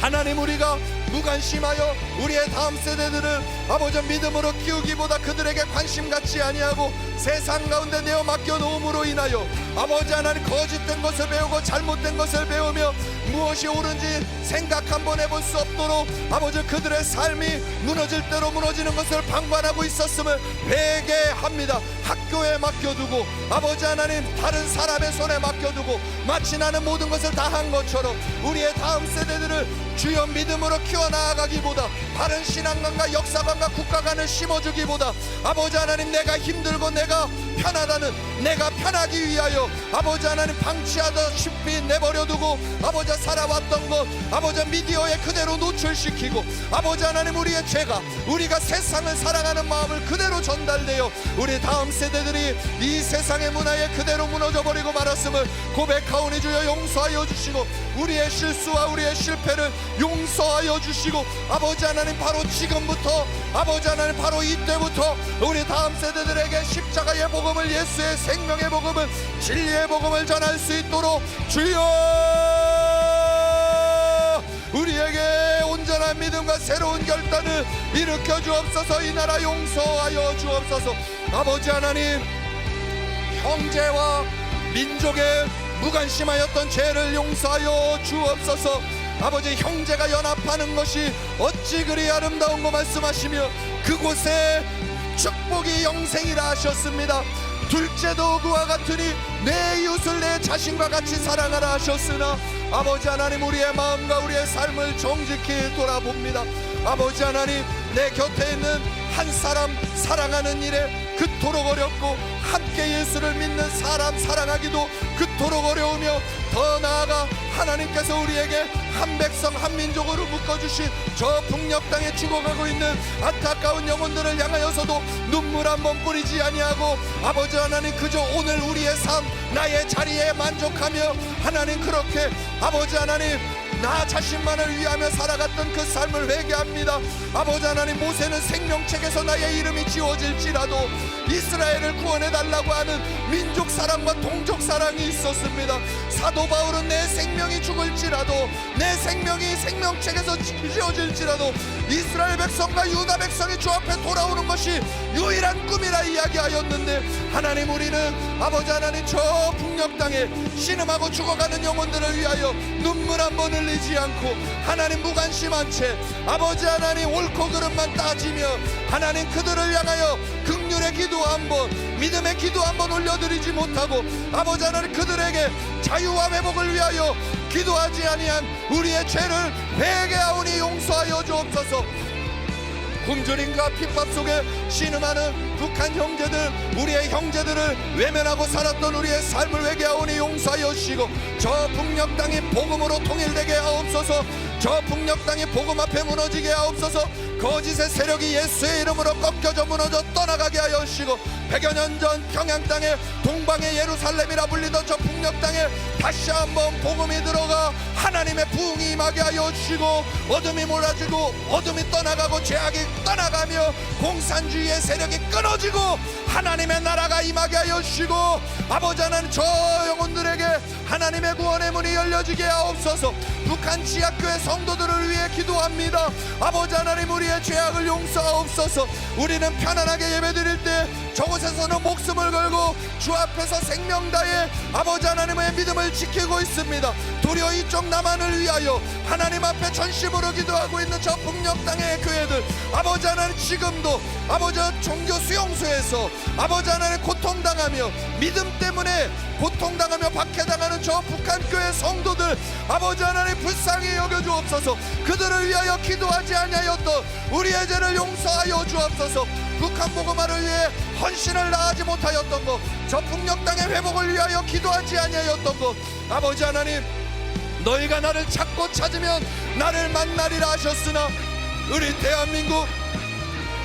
하나님 우리가 무관심하여 우리의 다음 세대들을 아버지 믿음으로 키우기보다 그들에게 관심 갖지 아니하고 세상 가운데 내어 맡겨놓음으로 인하여 아버지 하나님 거짓된 것을 배우고 잘못된 것을 배우며 무엇이 옳은지 생각 한번 해볼 수 없도록 아버지 그들의 삶이 무너질 대로 무너지는 것을 방관하고 있었음을 회개합니다. 학교에 맡겨두고 아버지 하나님 다른 사람의 손에 맡겨두고 마치 나는 모든 것을 다 한 것처럼 우리의 다음 세대들을 주여 믿음으로 키워나가기보다 바른 신앙관과 역사관과 국가관을 심어주기보다 아버지 하나님 내가 힘들고 내가 편하다는 내가 편하기 위하여 아버지 하나님 방치하다시피 내버려두고 아버지 살아왔던 것 아버지 미디어에 그대로 노출시키고 아버지 하나님 우리의 죄가 우리가 세상을 사랑하는 마음을 그대로 전달되어 우리 다음 세대들이 이 세상의 문화에 그대로 무너져버리고 말았음을 고백하오니 주여 용서하여 주시고 우리의 실수와 우리의 실패를 용서하여 주시고 아버지 하나님 바로 지금부터 아버지 하나님 바로 이때부터 우리 다음 세대들에게 십자가의 복음을 예수의 생명의 복음을 진리의 복음을 전할 수 있도록 주여 우리에게 온전한 믿음과 새로운 결단을 일으켜 주옵소서. 이 나라 용서하여 주옵소서. 아버지 하나님 형제와 민족의 무관심하였던 죄를 용서하여 주옵소서. 아버지 형제가 연합하는 것이 어찌 그리 아름다운 거 말씀하시며 그곳에 축복이 영생이라 하셨습니다. 둘째도 그와 같으니 내 이웃을 내 자신과 같이 사랑하라 하셨으나 아버지 하나님 우리의 마음과 우리의 삶을 정직히 돌아봅니다. 아버지 하나님 내 곁에 있는 한 사람 사랑하는 일에 그토록 어렵고 함께 예수를 믿는 사람 사랑하기도 그토록 어려우며 더 나아가 하나님께서 우리에게 한 백성 한 민족으로 묶어주신 저 북녘 땅에 죽어가고 있는 안타까운 영혼들을 향하여서도 눈물 한 번 뿌리지 아니하고 아버지 하나님 그저 오늘 우리의 삶 나의 자리에 만족하며 하나님 그렇게 아버지 하나님 나 자신만을 위하며 살아갔던 그 삶을 회개합니다. 아버지 하나님 모세는 생명책에서 나의 이름이 지워질지라도 이스라엘을 구원해달라고 하는 민족 사랑과 동족 사랑이 있었습니다. 사도 바울은 내 생명이 죽을지라도 내 생명이 생명책에서 지워질지라도 이스라엘 백성과 유다 백성이 주 앞에 돌아오는 것이 유일한 꿈이라 이야기하였는데 하나님 우리는 아버지 하나님 저 북녘 땅에 신음하고 죽어가는 영혼들을 위하여 눈물 한 번 흘리지 않고 하나님 무관심한 채 아버지 하나님 옳고 그름만 따지며 하나님 그들을 향하여 긍휼의 기도 한번 믿음의 기도 한번 올려드리지 못하고 아버지 하나님 그들에게 자유와 회복을 위하여 기도하지 아니한 우리의 죄를 회개하오니 용서하여 주옵소서. 굶주림과 핍박 속에 신음하는 북한 형제들 우리의 형제들을 외면하고 살았던 우리의 삶을 회개하오니 용서하여 주시고 저 북녘 땅이 복음으로 통일되게 하옵소서. 저 북녘 땅이 복음 앞에 무너지게 하옵소서. 거짓의 세력이 예수의 이름으로 꺾여져 무너져 떠나가게 하여 주시고, 100여 년 전 평양 땅에 동방의 예루살렘이라 불리던 저 북녘 땅에 다시 한번 복음이 들어가 하나님의 부흥이 임하게 하여 주시고, 어둠이 몰아지고 어둠이 떠나가고 죄악이 떠나가며 공산주의의 세력이 끊어지고 하나님의 나라가 임하게 하여 주시고, 아버지 하나님 저 영혼들에게 하나님의 구원의 문이 열려지게 하옵소서. 북한 지하교회 성도들을 위해 기도합니다. 아버지 하나님 우리의 죄악을 용서하옵소서. 우리는 편안하게 예배드릴 때 저곳에서는 목숨을 걸고 주 앞에서 생명 다해 아버지 하나님의 믿음을 지키고 있습니다. 도리어 이쪽 남한을 위하여 하나님 앞에 전심으로 기도하고 있는 저 북녘 땅의 교회들, 아버지 하나님 지금도 아버지 종교 수용소에서 아버지 하나님 고통당하며 믿음 때문에 고통당하며 박해당하는 저 북한 교회 성도들, 아버지 하나님 불쌍히 여겨주옵소서. 그들을 위하여 기도하지 아니하였던 우리의 죄를 용서하여 주옵소서. 북한 복음화를 위해 헌신을 다하지 못하였던 것, 저 북녘 땅의 회복을 위하여 기도하지 아니하였던 것, 아버지 하나님 너희가 나를 찾고 찾으면 나를 만나리라 하셨으나 우리 대한민국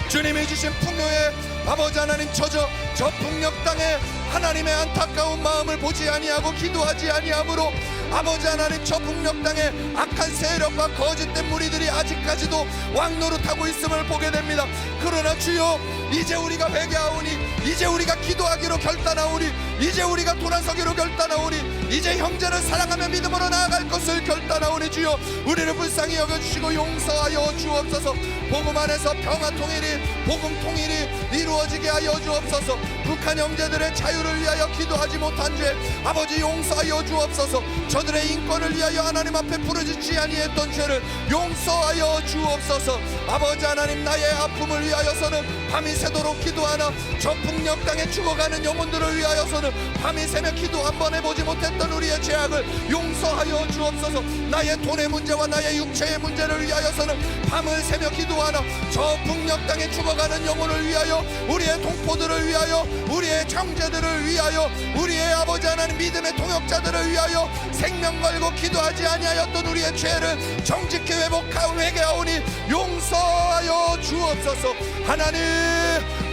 주님이 주신 풍요에 아버지 하나님 저 북녘 땅에 하나님의 안타까운 마음을 보지 아니하고 기도하지 아니하므로 아버지 하나님 저 북녘 땅에 악한 세력과 거짓된 무리들이 아직까지도 왕노릇하고 있음을 보게 됩니다. 그러나 주여, 이제 우리가 회개하오니, 이제 우리가 기도하기로 결단하오니, 이제 우리가 돌아서기로 결단하오니, 이제 형제를 사랑하며 믿음으로 나아갈 것을 결단하오니 주여, 우리를 불쌍히 여겨주시고 용서하여 주옵소서. 복음 안에서 평화 통일이, 복음 통일이 이루어지게 하여 주옵소서. 북한 형제들의 자유를 위하여 기도하지 못한 죄 아버지 용서하여 주옵소서. 저들의 인권을 위하여 하나님 앞에 부르짖지 아니했던 죄를 용서하여 주옵소서. 아버지 하나님 나의 아픔을 위하여서는 밤이 새도록 기도하나 저 북녘 땅에 죽어가는 영혼들을 위하여서는 밤이 새며 기도 한번 해보지 못했던 우리의 죄악을 용서하여 주옵소서. 나의 돈의 문제와 나의 육체의 문제를 위하여서는 밤을 새며 기도하나 저 북녘 땅에 죽어가는 영혼을 위하여, 우리의 동포들을 위하여, 우리의 형제들을 위하여, 우리의 아버지 하나님 믿음의 동역자들을 위하여 생명 걸고 기도하지 아니하였던 우리의 죄를 정직히 회복하고 회개하오니 용서하여 주옵소서. 하나님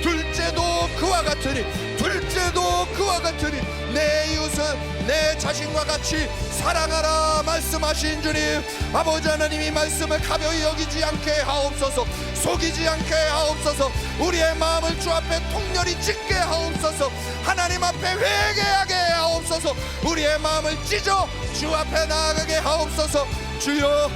둘째도 그와 같으니, 둘째도 그와 같으니 내 이웃은 내 자신과 같이 사랑하라 말씀하신 주님, 아버지 하나님 이 말씀을 가벼이 여기지 않게 하옵소서. 속이지 않게 하옵소서. 우리의 마음을 주 앞에 통렬히 찢게 하옵소서. 하나님 앞에 회개하게 하옵소서. 우리의 마음을 찢어 주 앞에 나아가게 하옵소서. 주여,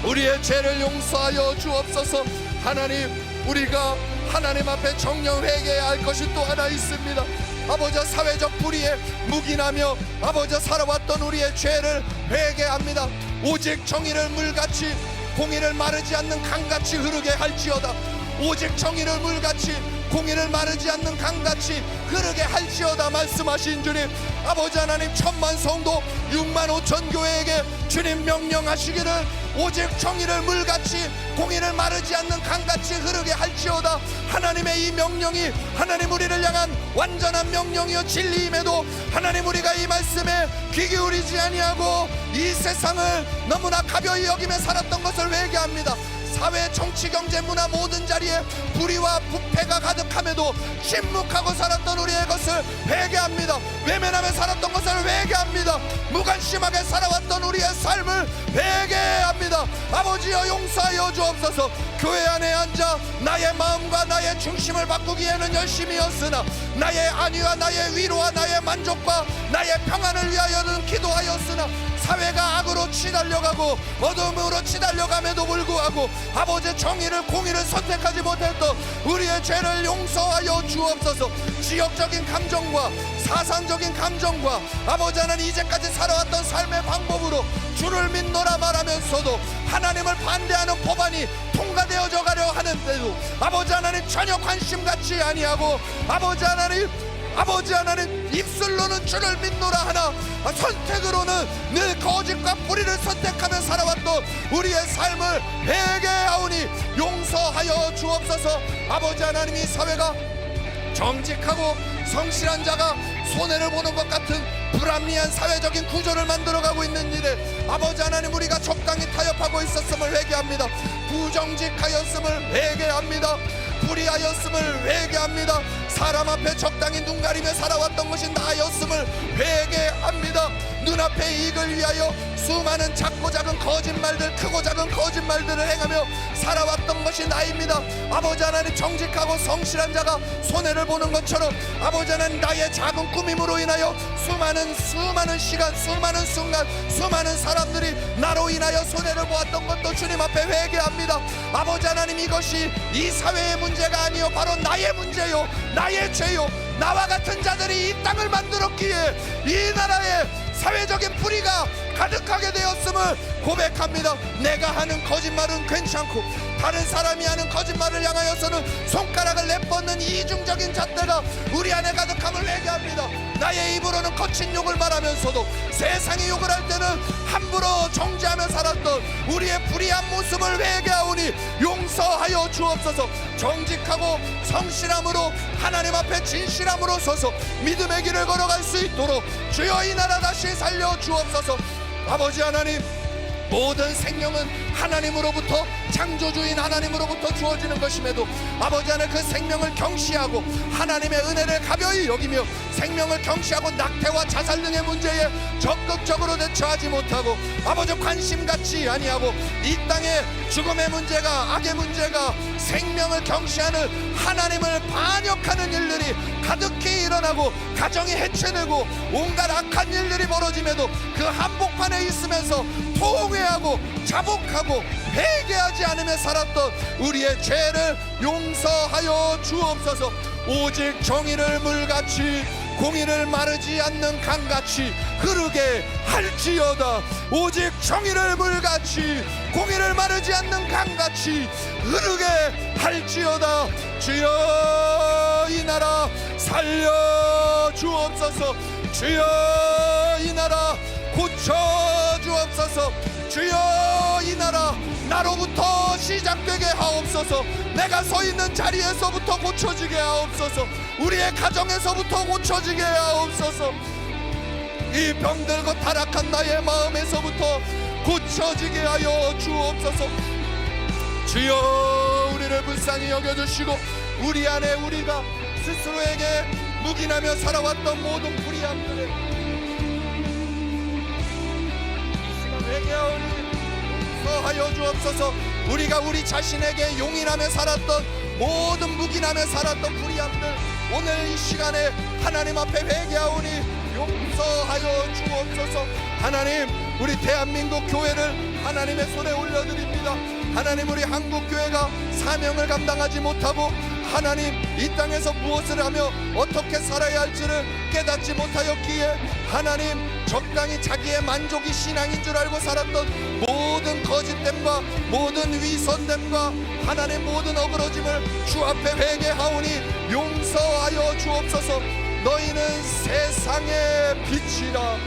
우리의 죄를 용서하여 주옵소서. 하나님, 우리가 하나님 앞에 정령 회개해야 할 것이 또 하나 있습니다. 아버지 사회적 불의에 묵인하며 아버지 살아왔던 우리의 죄를 회개합니다. 오직 정의를 물같이, 공의를 마르지 않는 강같이 흐르게 할지어다. 오직 정의를 물같이, 공의를 마르지 않는 강같이 흐르게 할지어다 말씀하신 주님, 아버지 하나님 1000만 성도 6만 5천 교회에게 주님 명령하시기를 오직 정의를 물같이, 공의를 마르지 않는 강같이 흐르게 할지어다. 하나님의 이 명령이 하나님 우리를 향한 완전한 명령이요 진리임에도 하나님 우리가 이 말씀에 귀 기울이지 아니하고 이 세상을 너무나 가벼이 여기며 살았던 것을 회개합니다. 사회, 정치, 경제, 문화 모든 자리에 불의와 부패가 가득함에도 침묵하고 살았던 우리의 것을 회개합니다. 외면하며 살았던 것을 회개합니다. 무관심하게 살아왔던 우리의 삶을 회개합니다. 아버지여 용서하여 주옵소서. 교회 안에 앉아 나의 마음과 나의 중심을 바꾸기에는 열심히였으나 나의 안위와 나의 위로와 나의 만족과 나의 평안을 위하여는 기도하였으나 사회가 악으로 치달려가고 어둠으로 치달려감에도 불구하고 아버지의 정의를, 공의를 선택하지 못했던 우리의 죄를 용서하여 주옵소서. 지역적인 감정과 사상적인 감정과 아버지 하나님 이제까지 살아왔던 삶의 방법으로 주를 믿노라 말하면서도 하나님을 반대하는 법안이 통과되어져 가려 하는데도 아버지 하나님 전혀 관심 갖지 아니하고 아버지 하나님 입술로는 주를 믿노라 하나 선택으로는 늘 거짓과 불의를 선택하며 살아왔던 우리의 삶을 회개하오니 용서하여 주옵소서. 아버지 하나님 이 사회가 정직하고 성실한 자가 손해를 보는 것 같은 불합리한 사회적인 구조를 만들어가고 있는 일에 아버지 하나님, 우리가 적당히 타협하고 있었음을 회개합니다. 부정직하였음을 회개합니다. 불의하였음을 회개합니다. 사람 앞에 적당히 눈 가리며 살아왔던 것이 나였음을 회개합니다. 눈앞의 이익을 위하여 수많은 작고 작은 거짓말들, 크고 작은 거짓말들을 행하며 살아왔던 것이 나입니다. 아버지 하나님, 정직하고 성실한 자가 손해를 보는 것처럼 아버지 하나님, 나의 작은 꾸밈으로 인하여 수많은 시간, 수많은 순간, 수많은 사람들이 나로 인하여 손해를 보았던 것도 주님 앞에 회개합니다. 아버지 하나님, 이것이 이 사회의 문제가 아니요 바로 나의 문제요, 나의 죄요. 나와 같은 자들이 이 땅을 만들었기에 이 나라에 사회적인 불의가 가득하게 되었음을 고백합니다. 내가 하는 거짓말은 괜찮고 다른 사람이 하는 거짓말을 향하여서는 손가락을 내뻗는 이중적인 잣대가 우리 안에 가득함을 회개합니다. 나의 입으로는 거친 욕을 말하면서도 세상이 욕을 할 때는 함부로 정죄하며 살았던 우리의 불의한 모습을 회개하오니 용서하여 주옵소서. 정직하고 성실함으로 하나님 앞에 진실함으로 서서 믿음의 길을 걸어갈 수 있도록 주여 이 나라 다시 살려 주옵소서. 아버지 하나님, 모든 생명은 하나님으로부터, 창조주인 하나님으로부터 주어지는 것임에도 아버지 하나님, 그 생명을 경시하고 하나님의 은혜를 가벼이 여기며 생명을 경시하고 낙태와 자살 등의 문제에 적극적으로 대처하지 못하고 아버지 관심 갖지 아니하고 이 땅의 죽음의 문제가, 악의 문제가 생명을 경시하는 하나님을 반역하는 일들이 가득히 일어나고 가정이 해체되고 온갖 악한 일들이 벌어짐에도 그 한복판에 있으면서 통회하고 자복하고 회개하지 않으며 살았던 우리의 죄를 용서하여 주옵소서. 오직 정의를 물같이 공의를 마르지 않는 강같이 흐르게 할지어다. 오직 정의를 물같이 공의를 마르지 않는 강같이 흐르게 할지어다. 주여 이 나라 살려 주옵소서. 주여 이 나라 고쳐 주옵소서. 주여 이 나라 나로부터 시작되게 하옵소서. 내가 서 있는 자리에서부터 고쳐지게 하옵소서. 우리의 가정에서부터 고쳐지게 하옵소서. 이 병들고 타락한 나의 마음에서부터 고쳐지게 하여 주옵소서. 주여 우리를 불쌍히 여겨주시고 우리 안에 우리가 스스로에게 묵인하며 살아왔던 모든 불의함들을 이 시간 회개하오니 용서하여 주옵소서. 우리가 우리 자신에게 용인하며 살았던 모든 묵인하며 살았던 불의함들 오늘 이 시간에 하나님 앞에 회개하오니 용서하여 주옵소서. 하나님, 우리 대한민국 교회를 하나님의 손에 올려드립니다. 하나님, 우리 한국교회가 사명을 감당하지 못하고 하나님 이 땅에서 무엇을 하며 어떻게 살아야 할지를 깨닫지 못하였기에 하나님 적당히 자기의 만족이 신앙인 줄 알고 살았던 모든 거짓됨과 모든 위선됨과 하나님 모든 어그러짐을 주 앞에 회개하오니 용서하여 주옵소서. 너희는 세상의 빛이라.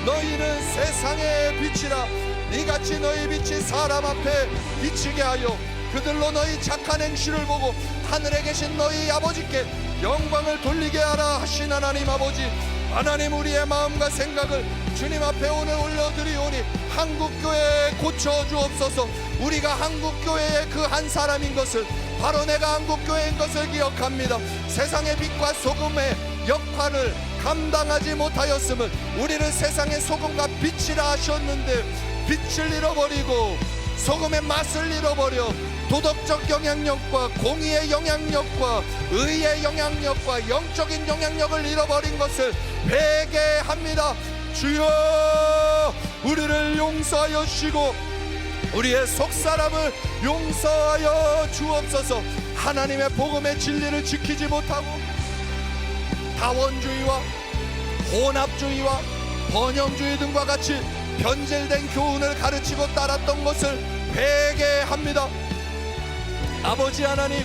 너희는 세상의 빛이라. 이같이 너희 빛이 사람 앞에 비치게 하여 그들로 너희 착한 행실을 보고 하늘에 계신 너희 아버지께 영광을 돌리게 하라 하신 하나님 아버지, 하나님 우리의 마음과 생각을 주님 앞에 오늘 올려드리오니 한국교회에 고쳐주옵소서. 우리가 한국교회의 그 한 사람인 것을, 바로 내가 한국교회인 것을 기억합니다. 세상의 빛과 소금의 역할을 감당하지 못하였음을, 우리를 세상의 소금과 빛이라 하셨는데 빛을 잃어버리고 소금의 맛을 잃어버려 도덕적 영향력과 공의의 영향력과 의의 영향력과 영적인 영향력을 잃어버린 것을 회개합니다. 주여 우리를 용서하여 주시고 우리의 속사람을 용서하여 주옵소서. 하나님의 복음의 진리를 지키지 못하고 다원주의와 혼합주의와 번영주의 등과 같이 변질된 교훈을 가르치고 따랐던 것을 회개합니다. 아버지 하나님,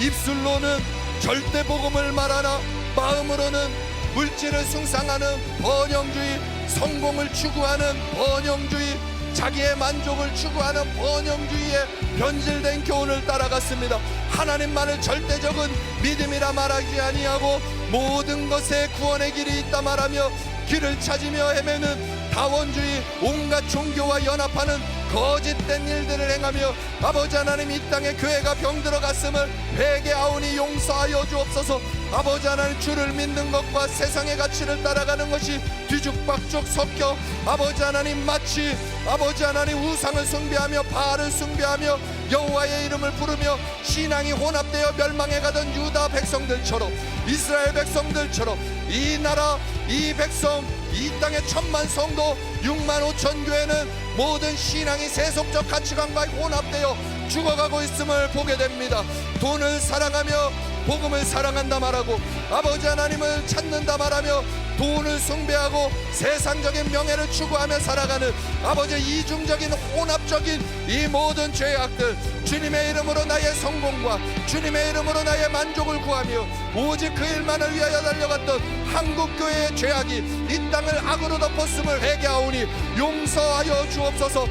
입술로는 절대 복음을 말하나 마음으로는 물질을 숭상하는 번영주의, 성공을 추구하는 번영주의, 자기의 만족을 추구하는 번영주의에 변질된 교훈을 따라갔습니다. 하나님만을 절대적인 믿음이라 말하지 아니하고 모든 것에 구원의 길이 있다 말하며 길을 찾으며 헤매는 다원주의, 온갖 종교와 연합하는 거짓된 일들을 행하며 아버지 하나님, 이 땅에 교회가 병들어갔음을 회개하오니 용서하여 주옵소서. 아버지 하나님, 주를 믿는 것과 세상의 가치를 따라가는 것이 뒤죽박죽 섞여 아버지 하나님, 마치 아버지 하나님 우상을 숭배하며 바알을 숭배하며 여호와의 이름을 부르며 신앙이 혼합되어 멸망해가던 유다 백성들처럼, 이스라엘 백성들처럼 이 나라, 이 백성, 이 땅의 1000만 성도 6만 5천 교회는 모든 신앙이 세속적 가치관과 혼합되어 죽어가고 있음을 보게 됩니다. 돈을 사랑하며 복음을 사랑한다 말하고 아버지 하나님을 찾는다 말하며 돈을 숭배하고 세상적인 명예를 추구하며 살아가는 아버지 이중적인 혼합적인 이 모든 죄악들, 주님의 이름으로 나의 성공과 주님의 이름으로 나의 만족을 구하며 오직 그 일만을 위하여 달려갔던 한국교회의 죄악이 이 땅을 악으로 덮었음을 회개하오니 용서하여 주옵소서.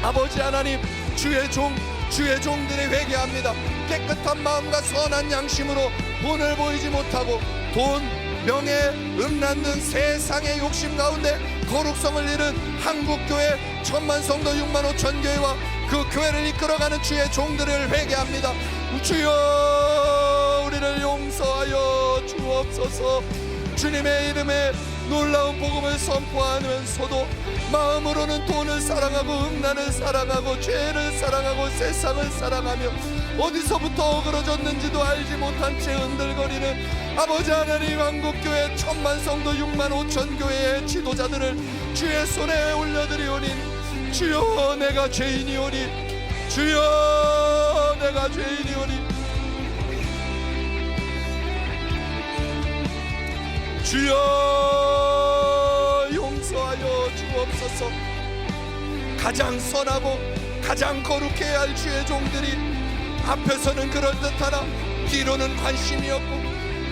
아버지 하나님, 주의 종들이 회개합니다. 깨끗한 마음과 선한 양심으로 돈을 보이지 못하고 돈, 명예, 음란 등 세상의 욕심 가운데 거룩성을 잃은 한국교회 1000만 성도 6만 5천 교회와 그 교회를 이끌어가는 주의 종들을 회개합니다. 주여, 우리를 용서하여 주옵소서. 주님의 이름에 놀라운 복음을 선포하면서도 마음으로는 돈을 사랑하고 음란을 사랑하고 죄를 사랑하고 세상을 사랑하며 어디서부터 어그러졌는지도 알지 못한 채 흔들거리는 아버지 하나님, 한국교회 1000만 성도 6만 5천 교회의 지도자들을 주의 손에 올려드리오니 주여, 내가 죄인이오니 주여, 내가 죄인이오니 주여, 용서하여 주옵소서. 가장 선하고 가장 거룩해야 할 주의 종들이 앞에서는 그럴듯하나 뒤로는 관심이 없고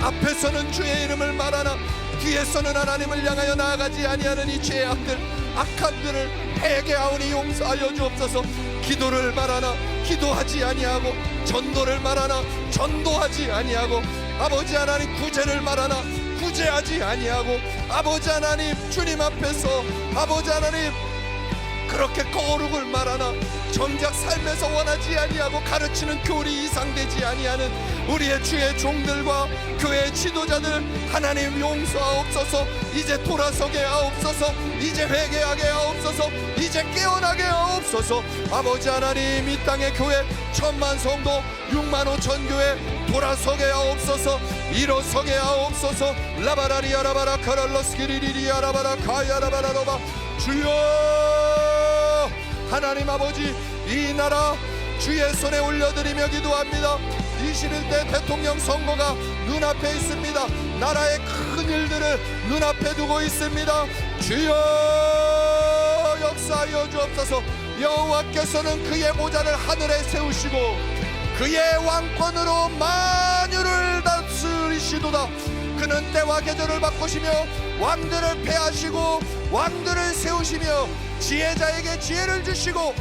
앞에서는 주의 이름을 말하나 뒤에서는 하나님을 향하여 나아가지 아니하는 이 죄악들, 악한들을 회개하오니 용서하여 주옵소서. 기도를 말하나 기도하지 아니하고 전도를 말하나 전도하지 아니하고 아버지 하나님, 구제를 말하나 구제하지 아니하고 아버지 하나님, 주님 앞에서 아버지 하나님 그렇게 거룩을 말하나 정작 삶에서 원하지 아니하고 가르치는 교리 이상되지 아니하는 우리의 주의 종들과 교회 지도자들 하나님 용서하옵소서. 이제 돌아서게 하옵소서. 이제 회개하게 하옵소서. 이제 깨어나게 하옵소서. 아버지 하나님, 이 땅의 교회 1000만 성도 6만 5천 교회 돌아서게 하옵소서. 일어서게 하옵소서. 라바라리아 라바라 카랄로스키리리리 아라바라 카야라바라로바. 주여, 하나님 아버지, 이 나라 주의 손에 올려드리며 기도합니다. 21대 대통령 선거가 눈앞에 있습니다. 나라의 큰 일들을 눈앞에 두고 있습니다. 주여, 역사하여 주옵소서. 여호와께서는 그의 보좌를 하늘에 세우시고 그의 왕권으로 만유를 다스리시도다. 그는 때와 계절을 바꾸시며 왕들을 패하시고 왕들을 세우시며 지혜자에게 지혜를 주시고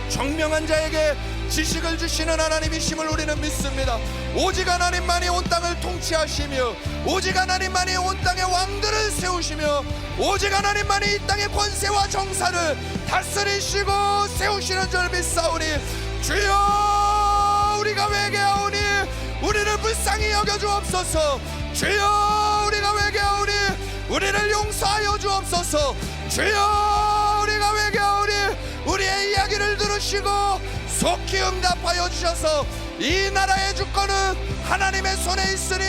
청명한 자에게 지식을 주시는 하나님이심을 우리는 믿습니다. 오직 하나님만이 온 땅을 통치하시며 오직 하나님만이 온 땅의 왕들을 세우시며 오직 하나님만이 이 땅의 권세와 정사를 다스리시고 세우시는 줄 믿사오니 주여, 우리가 회개하오니 우리를 불쌍히 여겨주옵소서. 주여, 우리가 회개하오니 우리를 용서하여 주옵소서. 주여, 우리가 회개하오니 우리의 이야기를 들으시고 속히 응답하여 주셔서 이 나라의 주권은 하나님의 손에 있으니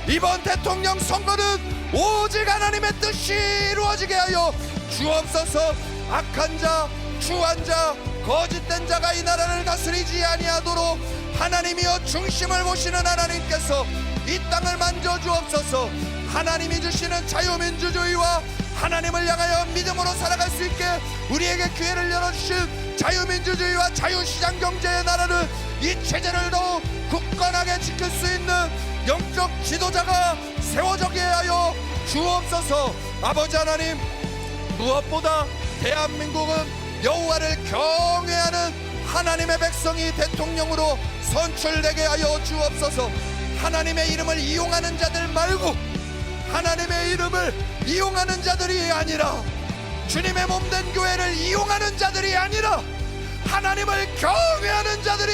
이번 대통령 선거는 오직 하나님의 뜻이 이루어지게 하여 주옵소서. 악한 자, 추한 자, 거짓된 자가 이 나라를 다스리지 아니하도록 하나님이여 중심을 보시는 하나님께서 이 땅을 만져주옵소서. 하나님이 주시는 자유민주주의와 하나님을 향하여 믿음으로 살아갈 수 있게 우리에게 기회를 열어주신 자유민주주의와 자유시장 경제의 나라를 이 체제를 더욱 굳건하게 지킬 수 있는 영적 지도자가 세워지게 하여 주옵소서. 아버지 하나님, 무엇보다 대한민국은 여호와를 경외하는 하나님의 백성이 대통령으로 선출되게 하여 주옵소서. 하나님의 이름을 이용하는 자들 말고 하나님의 이름을 이용하는 자들이 아니라 주님의 몸된 교회를 이용하는 자들이 아니라 하나님을 경외하는 자들이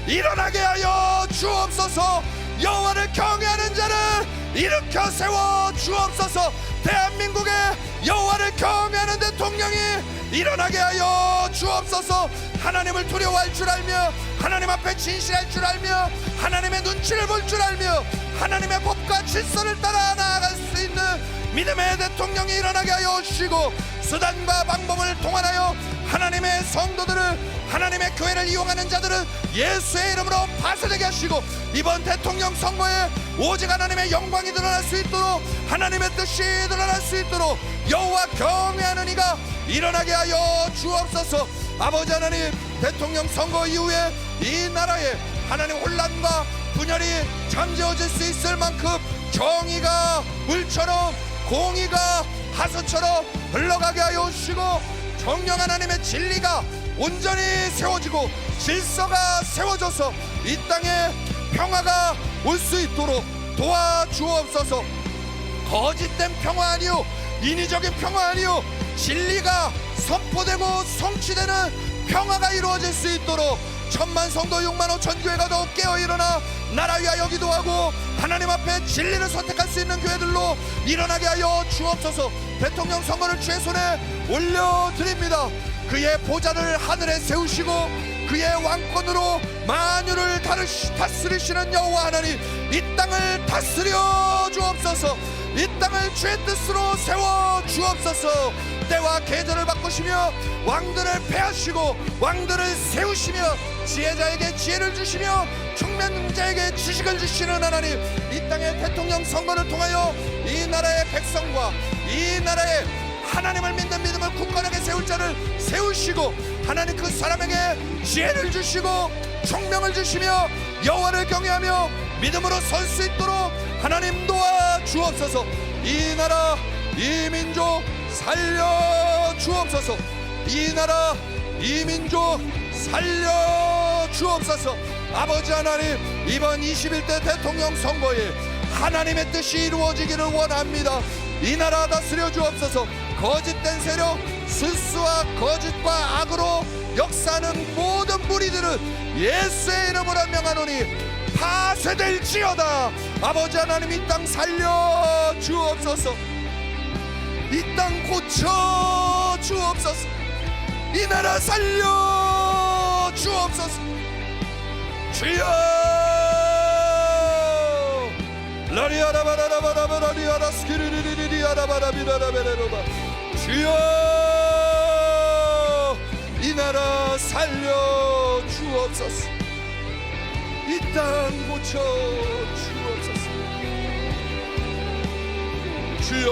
일어나게 하여 주옵소서. 여호와를 경외하는 자를 일으켜 세워 주옵소서. 대한민국에 여호와를 경외하는 대통령이 일어나게 하여 주옵소서. 하나님을 두려워할 줄 알며 하나님 앞에 진실할 줄 알며 하나님의 눈치를 볼 줄 알며 하나님의 법과 질서를 따라 나아갈 수 있는 믿음의 대통령이 일어나게 하여 주시고, 수단과 방법을 통하여 하나님의 성도들을, 하나님의 교회를 이용하는 자들은 예수의 이름으로 파쇄되게 하시고, 이번 대통령 선거에 오직 하나님의 영광이 드러날 수 있도록, 하나님의 뜻이 드러날 수 있도록 여호와 경외하는 이가 일어나게 하여 주옵소서. 아버지 하나님, 대통령 선거 이후에 이 나라에 하나님 혼란과 분열이 잠재워질 수 있을 만큼 정의가 물처럼, 공의가 하수처럼 흘러가게 하여 주시고, 정령 하나님의 진리가 온전히 세워지고 질서가 세워져서 이 땅에 평화가 올 수 있도록 도와주옵소서. 거짓된 평화 아니요, 인위적인 평화 아니요, 진리가 선포되고 성취되는 평화가 이루어질 수 있도록 천만 성도 6만 5천 교회가 더욱 깨어 일어나 나라 위하여 기도하고 하나님 앞에 진리를 선택할 수 있는 교회들로 일어나게 하여 주옵소서. 대통령 선거를 주의 손에 올려드립니다. 그의 보좌를 하늘에 세우시고 그의 왕권으로 만유를 다스리시는 여호와 하나님, 이 땅을 다스려 주옵소서. 이 땅을 주의 뜻으로 세워 주옵소서. 때와 계절을 바꾸시며 왕들을 패하시고 왕들을 세우시며 지혜자에게 지혜를 주시며 총명자에게 지식을 주시는 하나님, 이 땅의 대통령 선거를 통하여 이 나라의 백성과 이 나라의 하나님을 믿는 믿음을 굳건하게 세울 자를 세우시고, 하나님 그 사람에게 지혜를 주시고 총명을 주시며 여호와를 경외하며 믿음으로 설 수 있도록 하나님 도와 주옵소서. 이 나라 이 민족 살려 주옵소서. 이 나라 이 민족 살려 주옵소서. 아버지 하나님, 이번 21대 대통령 선거에 하나님의 뜻이 이루어지기를 원합니다. 이 나라 다스려 주옵소서. 거짓된 세력, 술수와 거짓과 악으로 역사하는 모든 무리들은 예수의 이름으로 명하노니 파쇄될지어다. 아버지 하나님, 이 땅 살려 주옵소서. 이 땅 고쳐 주옵소서. 이 나라 살려 주옵소서. 주여, 라리아라바라바라바라리아라 스키리리리리아라바라비라라베레로바. 주여, 이 나라 살려 주옵소서. 이 땅 고쳐 주옵소서. 주여,